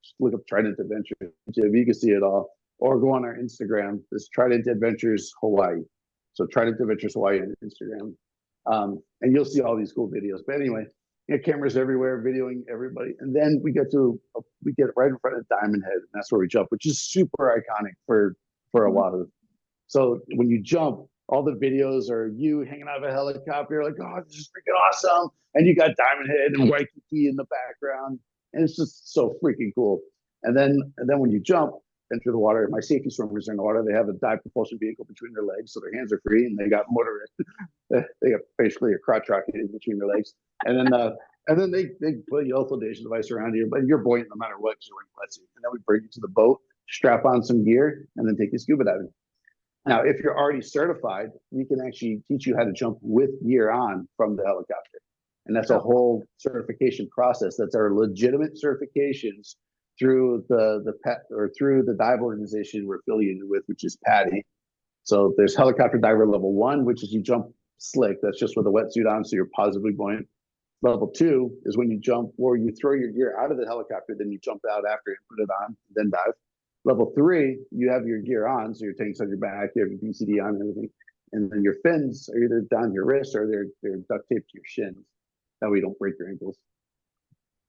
just look up Trident Adventures. You can see it all. Or go on our Instagram. It's Trident Adventures Hawaii. So Trident Adventures Hawaii on Instagram. And you'll see all these cool videos. But anyway, cameras everywhere, videoing everybody. And then we get right in front of Diamond Head, and that's where we jump, which is super iconic for Oahu. So when you jump, all the videos are you hanging out of a helicopter, like, oh, this is freaking awesome. And you got Diamond Head and Waikiki in the background. And it's just so freaking cool. And then when you jump, enter the water. My safety swimmers are in the water. They have a dive propulsion vehicle between their legs, so their hands are free, and they got motor. They got basically a crotch rocket in between their legs, and then they put a flotation device around you, but you're buoyant no matter what because you're wearing wetsuit. And then we bring you to the boat, strap on some gear, and then take you scuba diving. Now, if you're already certified, we can actually teach you how to jump with gear on from the helicopter, and that's a whole certification process. That's our legitimate certifications through through the dive organization we're affiliated with, which is PADI. So there's helicopter diver level 1, which is you jump slick. That's just with a wetsuit on, so you're positively buoyant. Level 2 is when you jump or you throw your gear out of the helicopter, then you jump out after and put it on, then dive. Level 3, you have your gear on, so your tank's on your back, you have your BCD on and everything. And then your fins are either down your wrist or they're duct taped to your shins. That way you don't break your ankles.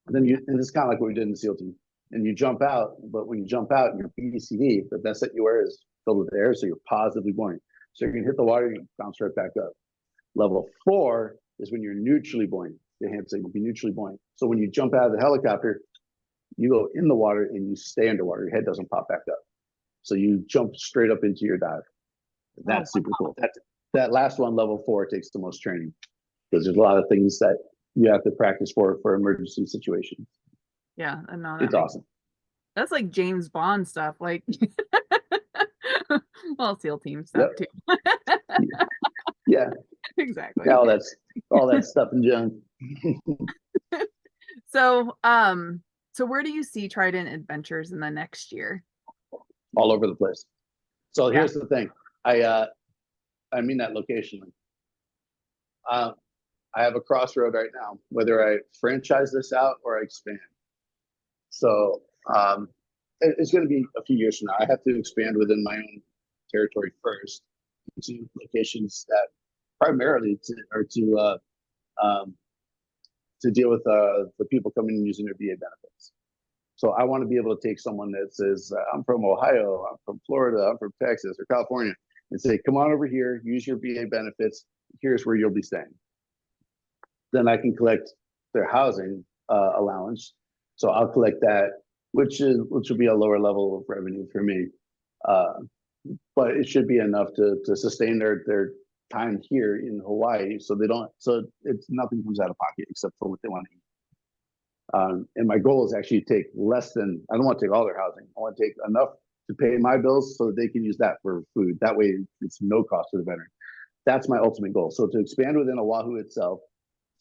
And it's kind of like what we did in the SEAL team. And you jump out, but when you jump out, your BCD, the vest that you wear is filled with air, so you're positively buoyant. So you can hit the water, you can bounce right back up. Level 4 is when you're neutrally buoyant. The hand signal will be neutrally buoyant. So when you jump out of the helicopter, you go in the water and you stay underwater. Your head doesn't pop back up. So you jump straight up into your dive. That's super cool. That last one, level 4, takes the most training because there's a lot of things that you have to practice for emergency situations. Yeah, I know. It's awesome. That's like James Bond stuff, like well, SEAL team stuff too. Yeah, exactly. Yeah, all that stuff and junk. So, so where do you see Trident Adventures in the next year? All over the place. So here's the thing. I mean that location. I have a crossroad right now, whether I franchise this out or I expand. So it's going to be a few years from now. I have to expand within my own territory first to locations that primarily are to deal with the people coming and using their VA benefits. So I want to be able to take someone that says, I'm from Ohio, I'm from Florida, I'm from Texas or California, and say, come on over here, use your VA benefits, here's where you'll be staying. Then I can collect their housing allowance. So I'll collect that, which will be a lower level of revenue for me. But it should be enough to sustain their time here in Hawaii, so it's nothing comes out of pocket except for what they want to eat. And my goal is actually to take I don't want to take all their housing. I want to take enough to pay my bills so that they can use that for food. That way it's no cost to the veteran. That's my ultimate goal. So to expand within Oahu itself,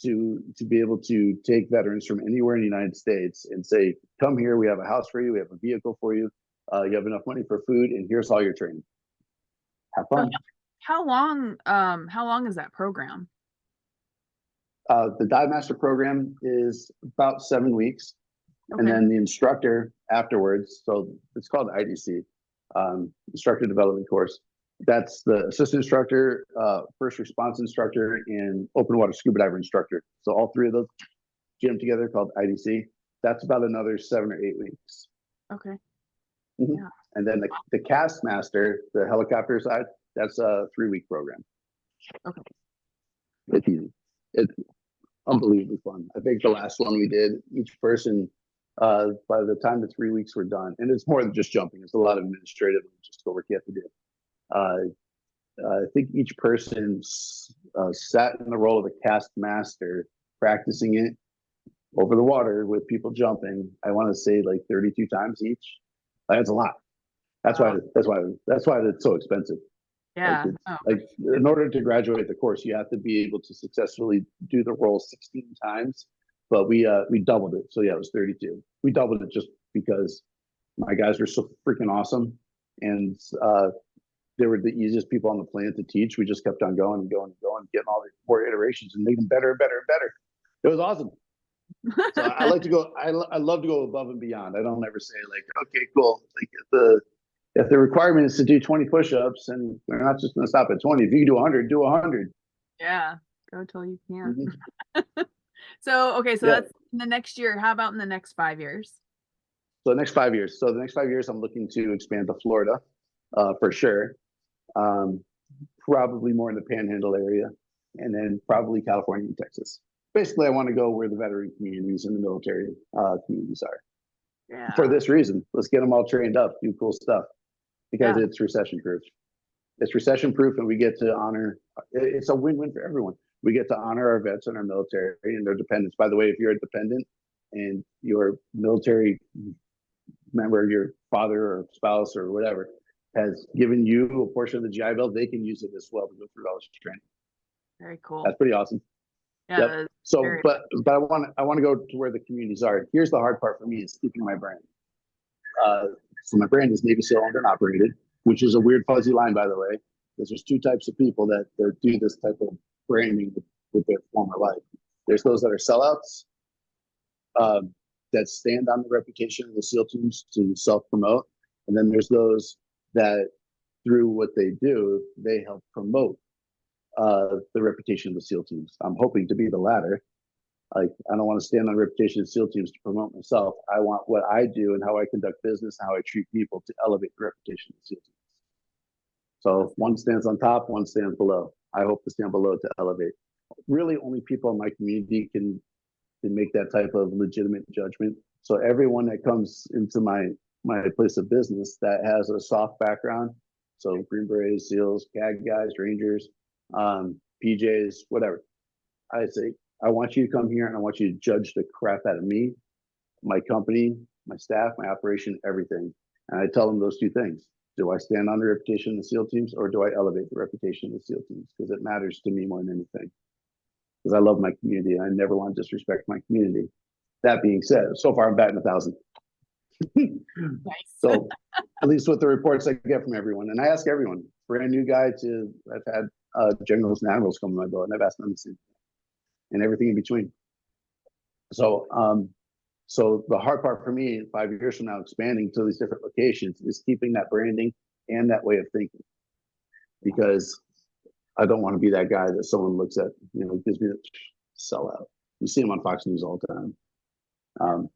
to be able to take veterans from anywhere in the United States and say, come here, we have a house for you, we have a vehicle for you, you have enough money for food, and here's all your training. have So fun. how long is that program? The Dive Master program is about 7 weeks. And Okay. then the instructor afterwards, so it's called IDC, instructor development course. That's the assistant instructor, first response instructor, and open water scuba diver instructor. So all three of those jammed together called IDC. That's about another 7 or 8 weeks. Okay. Mhm. Yeah. And then the cast master, the helicopter side, that's a 3-week program. Okay. It's easy. It's unbelievably fun. I think the last one we did, each person, by the time the 3 weeks were done, and it's more than just jumping, it's a lot of administrative logistical work you have to do. I think each person sat in the role of a cast master, practicing it over the water with people jumping. I want to say like 32 times each. That's a lot. That's Wow. why it's so expensive. Yeah. Like in order to graduate the course, you have to be able to successfully do the role 16 times. But we doubled it. So yeah, it was 32. We doubled it just because my guys were so freaking awesome, and they were the easiest people on the planet to teach. We just kept on going and going and going, getting all the more iterations and making them better and better and better. It was awesome. So I like to go. I love to go above and beyond. I don't ever say like, okay, cool. Like if the requirement is to do 20 push-ups, and we're not just going to stop at 20. If you can do 100, do 100. Yeah. Go till you can't. Mm-hmm. So, okay, so Yeah. that's in the next year. How about in the next 5 years? So the next 5 years. So the next 5 years, I'm looking to expand to Florida, for sure. Probably more in the Panhandle area, and then probably California and Texas. Basically, I want to go where the veteran communities and the military communities are. Yeah. For this reason, let's get them all trained up, do cool stuff, because Yeah. it's recession proof. It's recession proof, and we get to honor. It's a win-win for everyone. We get to honor our vets and our military and their dependents. By the way, if you're a dependent and your military member, your father or spouse or whatever, has given you a portion of the GI Bill, they can use it as well to go through all this training. Very cool. That's pretty awesome. Yeah. Yep. So, but I want to go to where the communities are. Here's the hard part for me: is keeping my brand. So my brand is Navy SEAL owned and operated, which is a weird fuzzy line, by the way, because there's two types of people that do this type of branding with their former life. There's those that are sellouts, that stand on the reputation of the SEAL teams to self-promote, and then there's those that, through what they do, they help promote the reputation of the SEAL teams. I'm hoping to be the latter. Like, I don't want to stand on the reputation of SEAL teams to promote myself. I want what I do and how I conduct business, how I treat people to elevate the reputation of SEAL teams. So one stands on top, one stands below. I hope to stand below to elevate. Really, only people in my community can make that type of legitimate judgment. So everyone that comes into my place of business that has a soft background, so Green Berets, SEALs, CAG guys, Rangers, PJs, whatever, I say, I want you to come here and I want you to judge the crap out of me, my company, my staff, my operation, everything. And I tell them those two things. Do I stand on the reputation of the SEAL teams, or do I elevate the reputation of the SEAL teams? Because it matters to me more than anything. Because I love my community and I never want to disrespect my community. That being said, so far I'm batting 1,000. Nice. So at least with the reports I get from everyone, and I ask everyone, brand new guy to, I've had generals and admirals come to my boat, and I've asked them the same thing, and everything in between. So, so the hard part for me, 5 years from now, expanding to these different locations, is keeping that branding and that way of thinking, because I don't want to be that guy that someone looks at, gives me the sellout. You see them on Fox News all the time,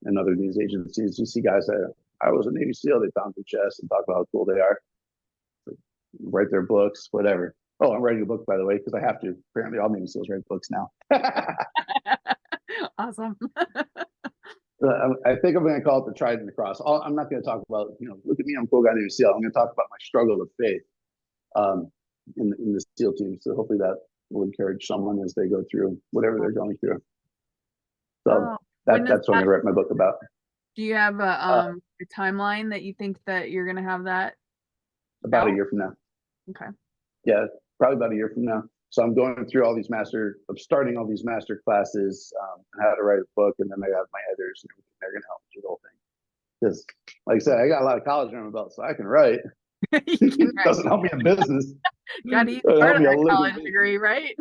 and other news agencies. You see guys that, I was a Navy SEAL, they pound their chest and talk about how cool they are, write their books, whatever. Oh, I'm writing a book, by the way, because I have to. Apparently all Navy SEALs write books now. Awesome. I think I'm going to call it the Trident Cross. I'm not going to talk about, look at me, I'm a cool guy Navy SEAL. I'm going to talk about my struggle of faith in the SEAL team. So hopefully that will encourage someone as they go through whatever they're going through. So that's what I write my book about. Do you have a timeline that you think that you're going to have that? About a year from now. Okay. Yeah, probably about a year from now. So I'm going through all these I'm starting all these master classes, how to write a book, and then I have my editors and everything. They're going to help me do the whole thing. Because, like I said, I got a lot of college under my belt, so I can write. It doesn't help me in business. Gotta use It'll part help of me a that little college bit. degree, right?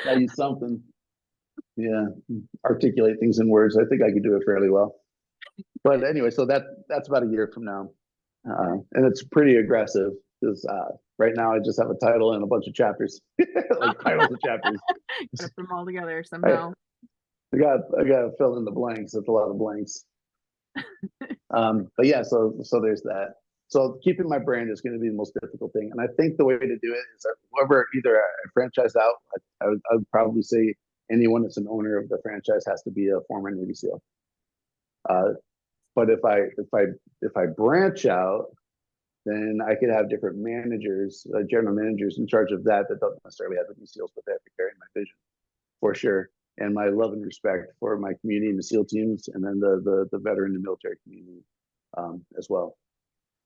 I use something. Yeah, articulate things in words. I think I could do it fairly well. But anyway, so that's about a year from now, and it's pretty aggressive because right now I just have a title and a bunch of chapters, like titles of chapters. Gotta put them all together I, somehow. I got to fill in the blanks. That's a lot of blanks. But yeah, so there's that. So keeping my brand is going to be the most difficult thing, and I think the way to do it is that whoever either I franchise out, I would probably say anyone that's an owner of the franchise has to be a former Navy SEAL. Uh, but if I branch out, then I could have different managers, general managers in charge of that don't necessarily have to be SEALs, but they have to carry my vision for sure, and my love and respect for my community and the SEAL teams, and then the veteran and military community as well.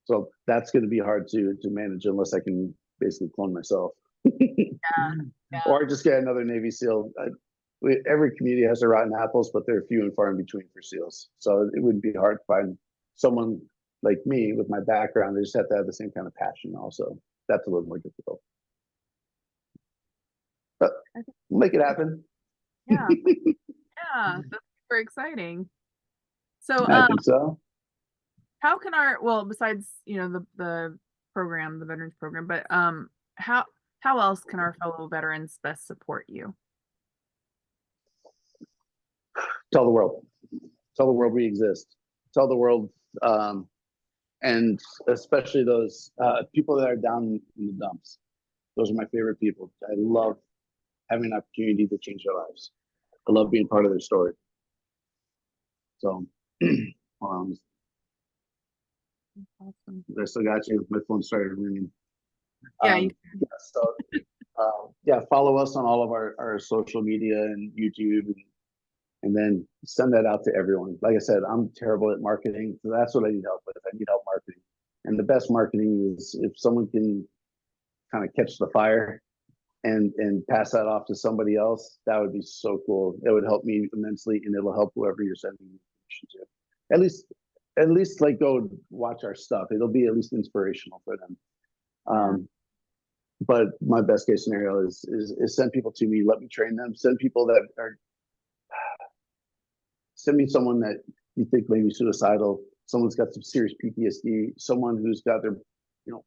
So that's going to be hard to manage unless I can basically clone myself, Yeah, yeah. or just get another Navy SEAL. Every community has their rotten apples, but they're few and far in between for SEALs. So it wouldn't be hard to find someone like me with my background. They just have to have the same kind of passion. Also, that's a little more difficult, but we'll make it happen. Yeah, yeah, that's super exciting. So, I think so. how can well, besides, the program, the veterans program, but how else can our fellow veterans best support you? Tell the world. Tell the world we exist. Tell the world, and especially those people that are down in the dumps. Those are my favorite people. I love having an opportunity to change their lives. I love being part of their story. So, Awesome. I still got you. My phone started ringing. Yeah, Yeah, so, yeah, follow us on all of our social media and YouTube, and then send that out to everyone. Like I said, I'm terrible at marketing, so that's what I need help with. I need help marketing. And the best marketing is if someone can kind of catch the fire and pass that off to somebody else, that would be so cool. It would help me immensely, and it'll help whoever you're sending information to. At least like go watch our stuff. It'll be at least inspirational for them. But my best case scenario is send people to me, let me train them, send me someone that you think may be suicidal, someone's got some serious PTSD, someone who's got their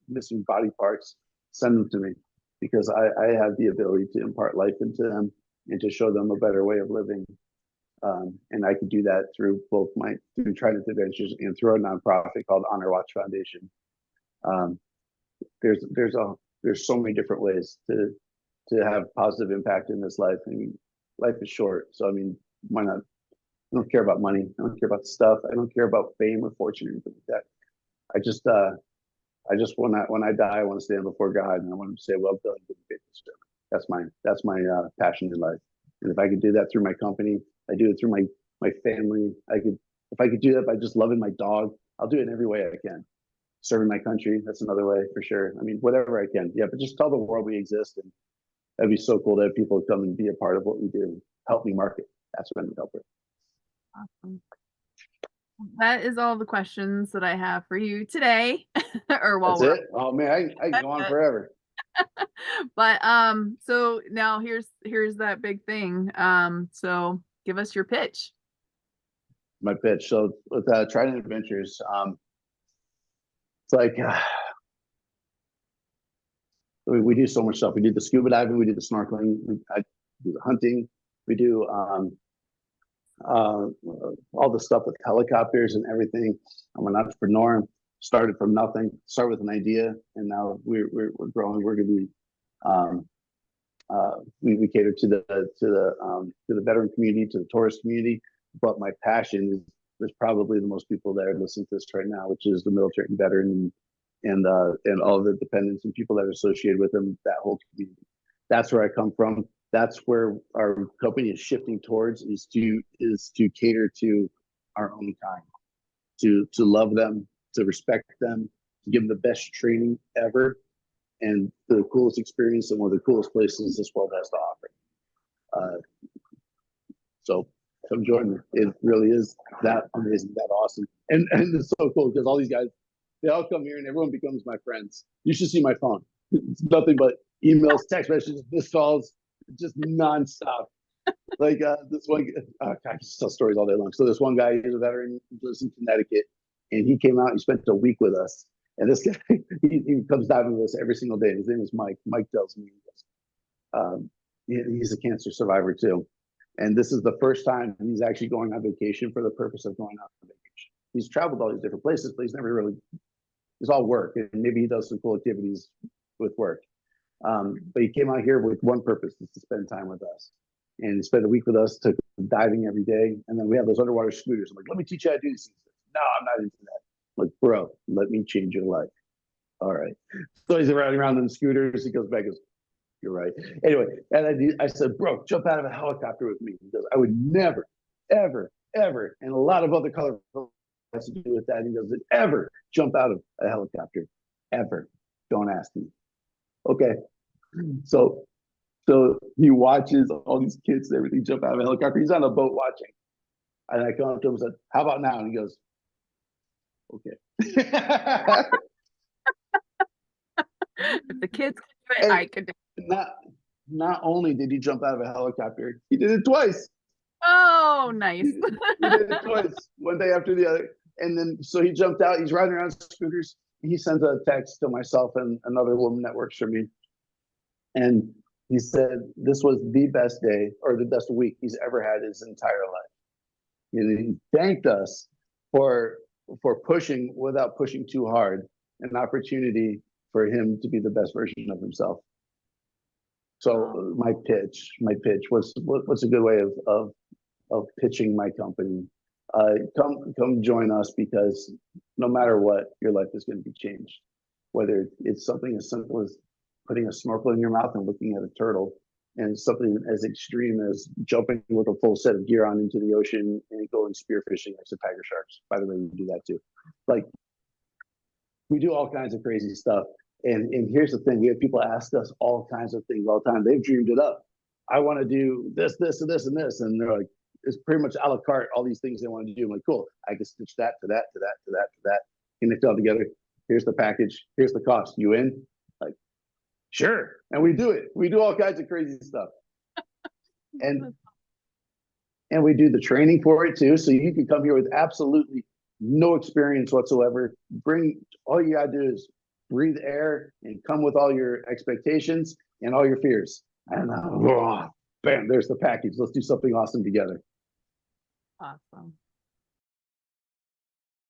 missing body parts, send them to me, because I have the ability to impart life into them and to show them a better way of living. And I could do that through through Trident Adventures and through a nonprofit called Honor Watch Foundation. There's so many different ways to have positive impact in this life. I mean, life is short, so I mean, why not? I don't care about money. I don't care about stuff. I don't care about fame or fortune or anything like that. I just when I die, I want to stand before God and I want to say, "Well done, good and faithful servant." That's my passion in life. And if I could do that through my company, I do it through my family. If I could do that by just loving my dog, I'll do it in every way I can. Serving my country, that's another way for sure. I mean, whatever I can. Yeah, but just tell the world we exist, and that'd be so cool to have people come and be a part of what we do. Help me market. That's what I need help with. awesome. That is all the questions that I have for you today, or while That's it. Oh man, I can go on forever. But so now here's that big thing. So give us your pitch. My pitch. So with Trident Adventures, it's like we do so much stuff. We do the scuba diving, we do the snorkeling, I do the hunting, we do all the stuff with helicopters and everything. I'm an entrepreneur. Started from nothing. Started with an idea, and now we're growing. We're going to be we cater to the veteran community, to the tourist community. But my passion is there's probably the most people that are listening to this right now, which is the military and veteran and all the dependents and people that are associated with them. That whole community. That's where I come from. That's where our company is shifting towards, is to cater to our own kind, to love them, to respect them, to give them the best training ever, and the coolest experience and one of the coolest places this world has to offer. So come join me. It really is that amazing, that awesome. And it's so cool because all these guys, they all come here and everyone becomes my friends. You should see my phone. It's nothing but emails, text messages, missed calls, just nonstop. Like this one, I can tell stories all day long. So this one guy, he's a veteran, he lives in Connecticut, and he came out. He spent a week with us, and this guy, he comes diving with us every single day. His name is Mike. Mike tells me, he's a cancer survivor too, and this is the first time he's actually going on vacation for the purpose of going on vacation. He's traveled all these different places, but he's never really. It's all work, and maybe he does some cool activities with work. But he came out here with one purpose: is to spend time with us. And he spent a week with us, took diving every day. And then we have those underwater scooters. I'm like, let me teach you how to do these things. No, I'm not into that. I'm like, bro, let me change your life. All right. So he's riding around in the scooters. He goes back and goes, you're right. Anyway, and I said, bro, jump out of a helicopter with me. He goes, I would never, ever, ever, and a lot of other colorful has to do with that. He goes, ever jump out of a helicopter. Ever. Don't ask me. Okay. So he watches all these kids and everything jump out of a helicopter. He's on a boat watching. And I come up to him and said, how about now? And he goes, okay. If the kids can do it, I could do it. Not only did he jump out of a helicopter, he did it twice. Oh, nice. He did it twice, one day after the other. And then, so he jumped out. He's riding around scooters. He sends a text to myself and another woman that works for me. And he said this was the best day or the best week he's ever had his entire life. And he thanked us for pushing without pushing too hard, an opportunity for him to be the best version of himself. So my pitch was what's a good way of pitching my company. Come join us, because no matter what, your life is going to be changed. Whether it's something as simple as putting a snorkel in your mouth and looking at a turtle, and something as extreme as jumping with a full set of gear on into the ocean and going spearfishing next to tiger sharks. By the way, we do that too. Like, we do all kinds of crazy stuff. And here's the thing: we have people ask us all kinds of things all the time. They've dreamed it up. I want to do this, this, and this, and this, and they're like, it's pretty much a la carte. All these things they want to do. I'm like, cool. I can stitch that to that to that to that to that. Connect it all together. Here's the package. Here's the cost. You in? Like, sure. And we do it. We do all kinds of crazy stuff. And we do the training for it too. So you can come here with absolutely no experience whatsoever. All you gotta do is breathe air and come with all your expectations and all your fears. And bam, there's the package. Let's do something awesome together. Awesome.